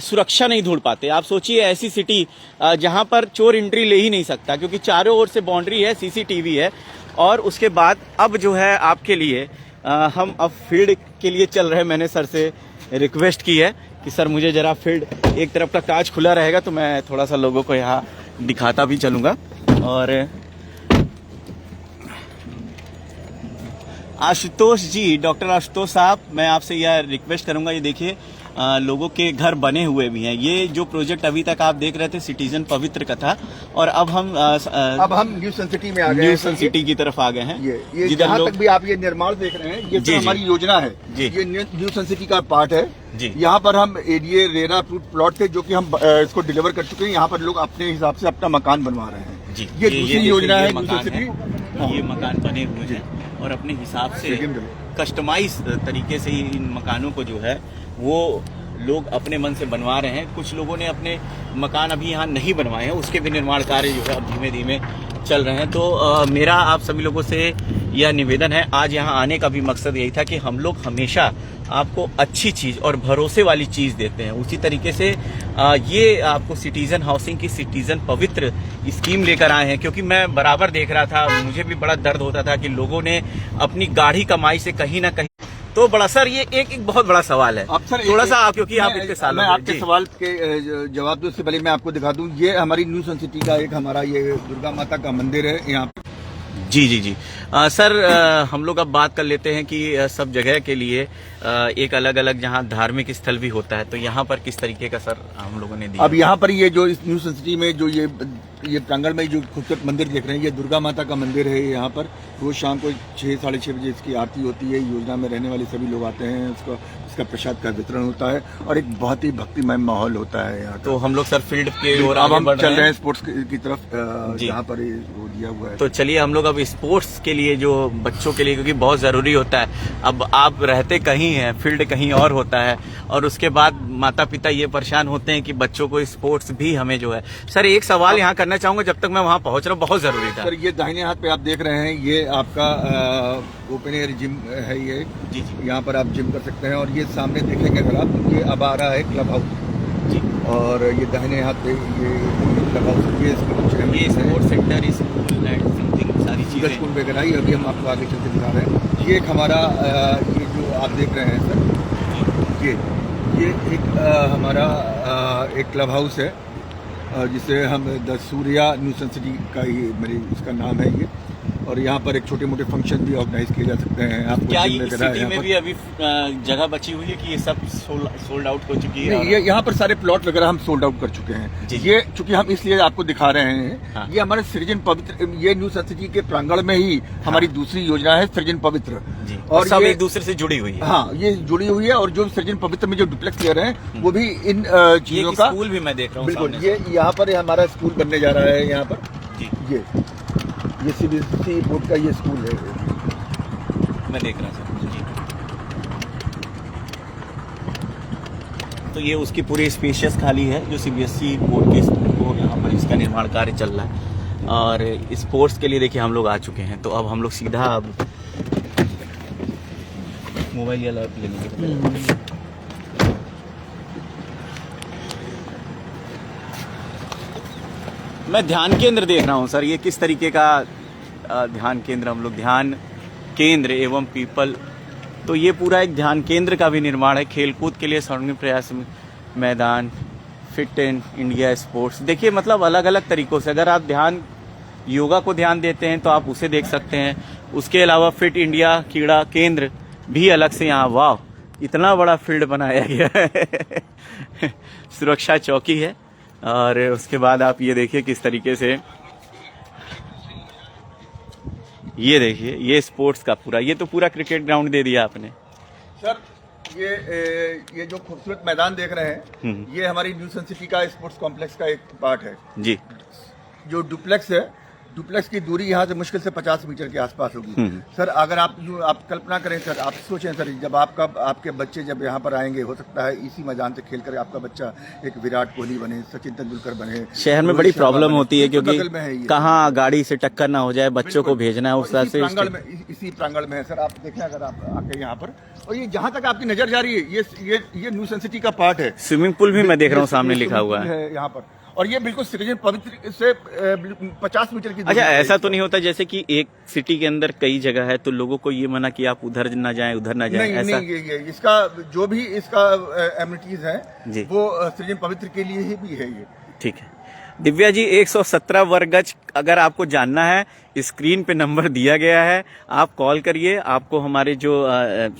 सुरक्षा नहीं ढूंढ पाते। आप सोचिए ऐसी सिटी जहां पर चोर एंट्री ले ही नहीं सकता क्योंकि चारों ओर से बाउंड्री है, सीसीटीवी है। और उसके बाद अब जो है आपके लिए हम अब फील्ड के लिए चल रहे हैं। मैंने सर से रिक्वेस्ट की है कि सर मुझे जरा फील्ड, एक तरफ का कांच खुला रहेगा तो मैं थोड़ा सा लोगों को यहाँ दिखाता भी चलूंगा। और आशुतोष जी, डॉक्टर आशुतोष साहब, मैं आपसे यह रिक्वेस्ट करूंगा, ये देखिए लोगों के घर बने हुए भी हैं। ये जो प्रोजेक्ट अभी तक आप देख रहे थे सिटीजन पवित्र का था, और अब हम न्यू सन सिटी में आ गए, न्यू सन सिटी की तरफ आ गए हैं। ये जहाँ तक भी आप ये निर्माण देख रहे हैं, ये तो हमारी योजना है, ये न्यू सन सिटी का पार्ट है। यहाँ पर हम ये रेरा प्लॉट थे जो कि हम इसको डिलीवर कर चुके हैं। यहाँ पर लोग अपने हिसाब से अपना मकान बनवा रहे हैं जी। ये दूसरी योजना है न्यू सन सिटी। ये मकान बने हुए हैं और अपने हिसाब से कस्टमाइज तरीके से इन मकानों को जो है वो लोग अपने मन से बनवा रहे हैं। कुछ लोगों ने अपने मकान अभी यहाँ नहीं बनवाए हैं, उसके भी निर्माण कार्य जो है अब धीमे धीमे चल रहे हैं। तो मेरा आप सभी लोगों से यह निवेदन है, आज यहाँ आने का भी मकसद यही था कि हम लोग हमेशा आपको अच्छी चीज और भरोसे वाली चीज देते हैं। उसी तरीके से ये आपको सिटीजन हाउसिंग की सिटीजन पवित्र स्कीम लेकर आए हैं, क्योंकि मैं बराबर देख रहा था, मुझे भी बड़ा दर्द होता था कि लोगों ने अपनी गाढ़ी कमाई से कहीं ना कहीं। तो बड़ा सर ये एक बहुत बड़ा सवाल है थोड़ा सा, क्योंकि आप इतने साल, मैं आपके सवाल के जवाब दूं उससे पहले मैं आपको दिखा दूं, ये हमारी न्यू सन सिटी का एक हमारा ये दुर्गा माता का मंदिर है यहाँ पे। जी। सर हम लोग अब बात कर लेते हैं कि सब जगह के लिए एक अलग अलग जहाँ धार्मिक स्थल भी होता है, तो यहाँ पर किस तरीके का सर हम लोगों ने दिया? अब यहाँ पर ये जो इस न्यू सन सिटी में जो ये प्रांगण में जो खूबसूरत मंदिर देख रहे हैं, ये दुर्गा माता का मंदिर है। यहाँ पर रोज शाम को 6 साढ़े 6 बजे इसकी आरती होती है। योजना में रहने वाले सभी लोग आते हैं, इसका प्रसाद का वितरण होता है और एक बहुत ही भक्तिमय माहौल होता है यहाँ। तो हम लोग सर फील्ड के ओर अब हम चल रहे हैं स्पोर्ट्स की तरफ, जहाँ पर वो दिया हुआ है। तो चलिए हम लोग अब स्पोर्ट्स के लिए, जो बच्चों के लिए, क्योंकि बहुत जरूरी होता है। अब आप रहते कहीं हैं, फील्ड कहीं और होता है, और उसके बाद माता पिता ये परेशान होते हैं कि बच्चों को स्पोर्ट्स भी हमें जो है। सर एक सवाल यहाँ करना चाहूंगा, जब तक मैं वहाँ पहुँच रहा हूँ, बहुत जरूरी था। सर ये दाहिने हाथ पे आप देख रहे हैं, ये आपका ओपन एयर जिम है ये जी। यहाँ पर आप जिम कर सकते हैं। और ये सामने देखेंगे अगर आप, ये अब आ रहा है क्लब हाउस जी। और ये दाहिने हाथ पे ये क्लब हाउस, ये स्पोर्ट्स सेंटर, स्कूल, सारी चीजें, स्कूल वगैरह, ये अभी हम आपको आगे चलते दिखा रहे हैं। ये एक हमारा ये जो आप देख रहे हैं सर, ये एक हमारा एक क्लब हाउस है जिसे हम the Surya New Sun City का ही मेरी इसका नाम है। और यहाँ पर एक छोटे मोटे फंक्शन भी ऑर्गेनाइज किए जा सकते हैं। आपको क्या जिम ये वगैरह सिटी यहाँ में पर- भी अभी जगह बची हुई है कि ये सब सोल्ड आउट हो चुकी है? नहीं, ये यहाँ पर सारे प्लॉट वगैरह हम सोल्ड आउट कर चुके हैं। जी। ये चूंकि हम इसलिए आपको दिखा रहे हैं, हाँ। ये हमारे सृजन पवित्र, ये न्यू सन सिटी के प्रांगण में ही हमारी दूसरी योजना है सृजन पवित्र। जी। और सब ये- एक दूसरे से जुड़ी हुई है। हाँ, ये जुड़ी हुई है। और जो सृजन पवित्र में जो डुप्लेक्स ले रहे हैं वो भी इन ये चीजों एक का स्कूल भी मैं देख रहा हूँ बिल्कुल, सामने ये यहाँ पर हमारा स्कूल बनने जा रहा है। यहाँ पर जी ये सीबीएसई बोर्ड का ये स्कूल है। मैं देख रहा था जी। तो ये उसकी पूरी स्पेशियस खाली है जो सीबीएसई बोर्ड के को यहाँ पर इसका निर्माण कार्य चल रहा है। और स्पोर्ट्स के लिए देखिए हम लोग आ चुके हैं। तो अब हम लोग सीधा अब मोबाइल या लैप लेंगे। मैं ध्यान केंद्र देख रहा हूँ सर, ये किस तरीके का ध्यान केंद्र, हम लोग ध्यान केंद्र एवं पीपल, तो ये पूरा एक ध्यान केंद्र का भी निर्माण है। खेलकूद के लिए स्वर्णिम प्रयास मैदान, फिट इन इंडिया स्पोर्ट्स, देखिए मतलब अलग अलग तरीकों से अगर आप ध्यान योगा को ध्यान देते हैं तो आप उसे देख सकते हैं। उसके अलावा फिट इंडिया क्रीड़ा केंद्र भी अलग से यहाँ, वाह इतना बड़ा फील्ड बनाया गया है। सुरक्षा चौकी है। और उसके बाद आप ये देखिए किस तरीके से, ये देखिए ये स्पोर्ट्स का पूरा, ये तो पूरा क्रिकेट ग्राउंड दे दिया आपने सर। ये जो खूबसूरत मैदान देख रहे हैं, ये हमारी न्यू सन सिटी का स्पोर्ट्स कॉम्प्लेक्स का एक पार्ट है जी। जो डुप्लेक्स है, डुप्लेक्स की दूरी यहाँ से मुश्किल से 50 मीटर के आसपास होगी। सर अगर आप कल्पना करें सर, आप सोचें सर, जब आपके बच्चे जब यहाँ पर आएंगे, हो सकता है इसी मैदान से खेलकर आपका बच्चा एक विराट कोहली बने, सचिन तेंदुलकर बने। शहर में बड़ी प्रॉब्लम होती है बगल में है क्योंकि ये। कहाँ गाड़ी से टक्कर ना हो जाए, बच्चों को भेजना है उस तरह से। इसी प्रांगण में है सर, आप देखें अगर आप आके यहाँ पर, और ये जहाँ तक आपकी नजर जा रही है, ये न्यू सन सिटी का पार्ट है। स्विमिंग पूल भी मैं देख रहा हूँ सामने लिखा हुआ है यहाँ पर। और ये बिल्कुल सृजन पवित्र से 50 मीटर की दूरी अच्छा, पे ऐसा है। तो नहीं होता जैसे कि एक सिटी के अंदर कई जगह है तो लोगों को ये मना कि आप उधर ना जाएं, उधर ना जाएं, नहीं, ऐसा? नहीं, ये इसका जो भी इसका एमिनिटीज है जी। वो सृजन पवित्र के लिए ही भी है ये। ठीक है दिव्या जी, 117 वर्ग गज अगर आपको जानना है, स्क्रीन पे नंबर दिया गया है, आप कॉल करिए। आपको हमारे जो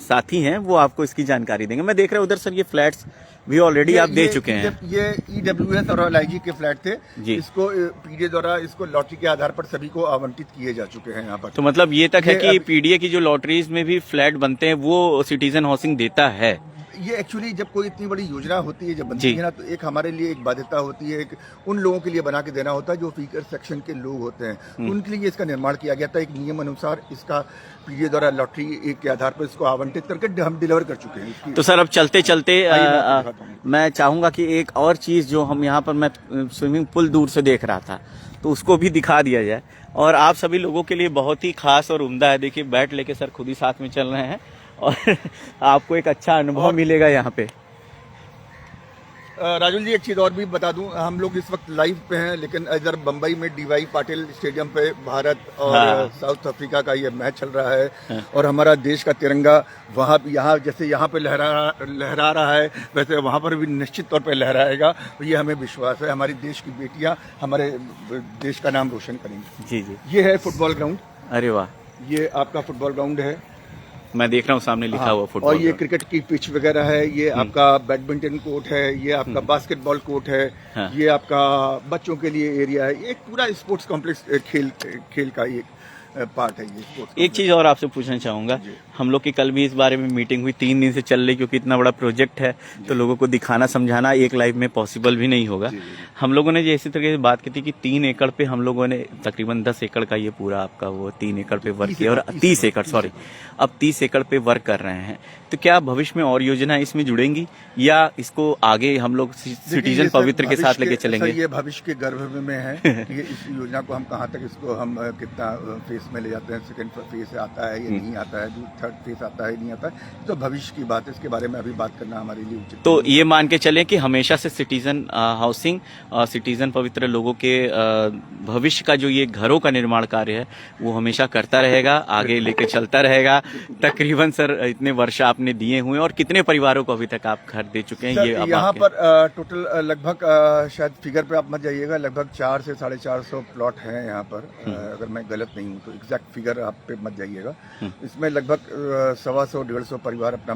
साथी हैं वो आपको इसकी जानकारी देंगे। मैं देख रहा हूँ उधर सर ये फ्लैट्स भी ऑलरेडी आप दे चुके हैं। ये EWS और LIG के फ्लैट थे जी। इसको पीडीए द्वारा इसको लॉटरी के आधार पर सभी को आवंटित किए जा चुके हैं यहाँ पर। तो मतलब ये तक है ये कि अभी- पीडीए की जो लॉटरीज में भी फ्लैट बनते हैं वो सिटीजन हाउसिंग देता है। ये एक्चुअली जब कोई इतनी बड़ी योजना होती है, जब बनती जी। है ना, तो एक हमारे लिए एक बाध्यता होती है, एक उन लोगों के लिए बना के देना होता है जो फीकर सेक्शन के लोग होते हैं। तो उनके लिए इसका निर्माण किया गया था। एक नियम अनुसार इसका पीडीए द्वारा लॉटरी के आधार पर इसको आवंटित करके हम डिलीवर कर चुके हैं इसकी। तो सर अब चलते चलते आइए मैं आपको दिखाता हूँ। मैं चाहूंगा कि एक और चीज जो हम यहाँ पर, मैं स्विमिंग पूल दूर से देख रहा था तो उसको भी दिखा दिया जाए। और आप सभी लोगों के लिए बहुत ही खास और उम्दा है। देखिए बैट लेके सर खुद ही साथ में चल रहे हैं और आपको एक अच्छा अनुभव मिलेगा यहाँ पे। राजुल जी, एक चीज और भी बता दूं, हम लोग इस वक्त लाइव पे हैं, लेकिन इधर बम्बई में DY पाटिल स्टेडियम पे भारत और हाँ। साउथ अफ्रीका का ये मैच चल रहा है। और हमारा देश का तिरंगा वहाँ यहाँ जैसे यहाँ पे लहरा रहा है, वैसे वहाँ पर भी निश्चित तौर पे लहराएगा। तो ये हमें विश्वास है, हमारी देश की बेटियां हमारे देश का नाम रोशन करेंगी। जी जी। ये है फुटबॉल ग्राउंड, अरे वाह, ये आपका फुटबॉल ग्राउंड है। मैं देख रहा हूँ सामने लिखा हुआ फुटबॉल। और ये क्रिकेट की पिच वगैरह है, ये आपका बैडमिंटन कोर्ट है, ये आपका बास्केटबॉल कोर्ट है, हाँ। ये आपका बच्चों के लिए एरिया है। ये एक पूरा स्पोर्ट्स कॉम्प्लेक्स खेल का एक पार्ट है ये स्पोर्ट्स। एक चीज और आपसे पूछना चाहूंगा, हम लोग की कल भी इस बारे में मीटिंग हुई, 3 दिन से चल रही, क्योंकि इतना बड़ा प्रोजेक्ट है तो लोगों को दिखाना समझाना एक लाइव में पॉसिबल भी नहीं होगा। हम लोगों ने इसी तरीके से बात की थी कि 3 एकड़ पे हम लोगों ने तकरीबन 10 एकड़ का ये पूरा आपका वो 3 एकड़ पे वर्क किया और 30 एकड़ सॉरी अब 30 एकड़ पे वर्क कर रहे हैं। तो क्या भविष्य में और योजनाएं इसमें जुड़ेंगी या इसको आगे हम लोग सिटीजन पवित्र के साथ लेके चलेंगे? ये भविष्य के गर्भ में है कि इस योजना को हम कहाँ तक इसको हम कितना फेस में ले जाते हैं, सेकंड फेस आता है या नहीं आता है, थर्ड थर्ड फेज आता है नहीं आता है, तो भविष्य की बात है, इसके बारे में अभी बात करना हमारे लिए उचित। तो ये मान के चलें कि हमेशा से सिटीजन हाउसिंग, सिटीजन पवित्र लोगों के भविष्य का जो ये घरों का निर्माण कार्य है वो हमेशा करता रहेगा, आगे लेके चलता रहेगा। तकरीबन सर इतने वर्ष आपने दिए हुए और कितने परिवारों को अभी तक आप घर दे चुके हैं? ये यहाँ पर टोटल लगभग शायद फिगर पे आप मत जाइएगा, लगभग 400 से 450 प्लॉट हैं यहाँ पर, अगर मैं गलत नहीं हूँ तो एग्जैक्ट फिगर आप पे मत जाइएगा। इसमें लगभग 125-150 परिवार अपना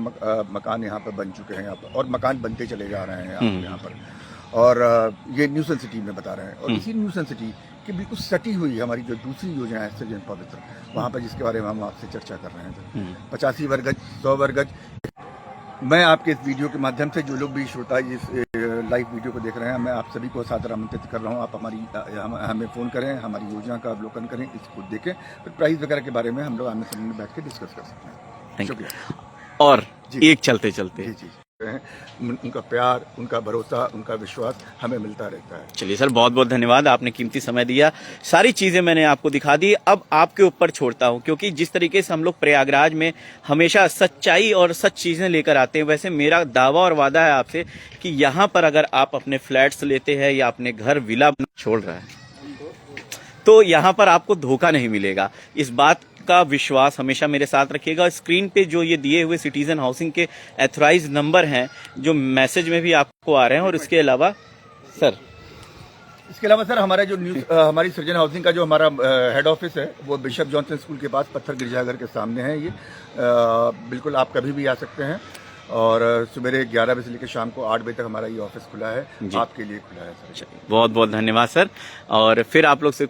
मकान यहाँ पर बन चुके हैं यहाँ पर, और मकान बनते चले जा रहे हैं यहाँ पर। और ये न्यू सन सिटी में बता रहे हैं, और इसी न्यू सन सिटी की बिल्कुल सटी हुई हमारी जो दूसरी योजना है सृजन पवित्र, वहाँ पर जिसके बारे में हम आपसे चर्चा कर रहे हैं, 85 वर्ग गज, 100 वर्ग गज। मैं आपके इस वीडियो के माध्यम से जो लोग भी श्रोता इस लाइव वीडियो को देख रहे हैं, मैं आप सभी को सादर आमंत्रित कर रहा हूं, आप हमें फ़ोन करें, हमारी योजना का अवलोकन करें, इसको देखें, फिर प्राइस वगैरह के बारे में हम लोग आमने सामने बैठ के डिस्कस कर सकते हैं। शुक्रिया। और एक चलते चलते जी उनका प्यार, उनका भरोसा, उनका विश्वास हमें मिलता रहता है। चलिए सर, बहुत बहुत धन्यवाद, आपने कीमती समय दिया, सारी चीजें मैंने आपको दिखा दी। अब आपके ऊपर छोड़ता हूं, क्योंकि जिस तरीके से हम लोग प्रयागराज में हमेशा सच्चाई और सच चीजें लेकर आते हैं, वैसे मेरा दावा और वादा है आपसे कि यहाँ पर अगर आप अपने फ्लैट्स लेते हैं या अपने घर विला छोड़ रहा है तो यहाँ पर आपको धोखा नहीं मिलेगा। इस बात का विश्वास हमेशा मेरे साथ रखिएगा। स्क्रीन पे जो ये दिए हुए सिटीजन हाउसिंग के एथोराइज नंबर हैं जो मैसेज में भी आपको आ रहे हैं, और इसके अलावा सर हमारा जो हमारी सृजन हाउसिंग का जो हमारा हेड ऑफिस है वो बिशप जॉनसन स्कूल के पास पत्थर गिरजाघर के सामने है। ये बिल्कुल आप कभी भी आ सकते हैं, और सुबह 11 बजे से लेकर शाम को 8 बजे तक हमारा ये ऑफिस खुला है, आपके लिए खुला है सर। बहुत बहुत धन्यवाद सर। और फिर आप लोग से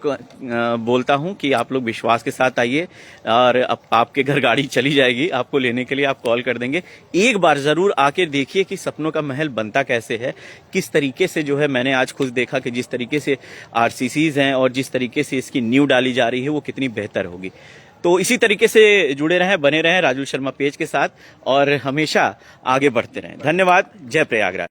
बोलता हूं कि आप लोग विश्वास के साथ आइए, और अब आपके घर गाड़ी चली जाएगी, आपको लेने के लिए आप कॉल कर देंगे। एक बार जरूर आके देखिए कि सपनों का महल बनता कैसे है, किस तरीके से जो है मैंने आज खुद देखा कि जिस तरीके से आरसीसीज हैं और जिस तरीके से इसकी नींव डाली जा रही है वो कितनी बेहतर होगी। तो इसी तरीके से जुड़े रहें, बने रहें राजू शर्मा पेज के साथ, और हमेशा आगे बढ़ते रहें। धन्यवाद। जय प्रयागराज।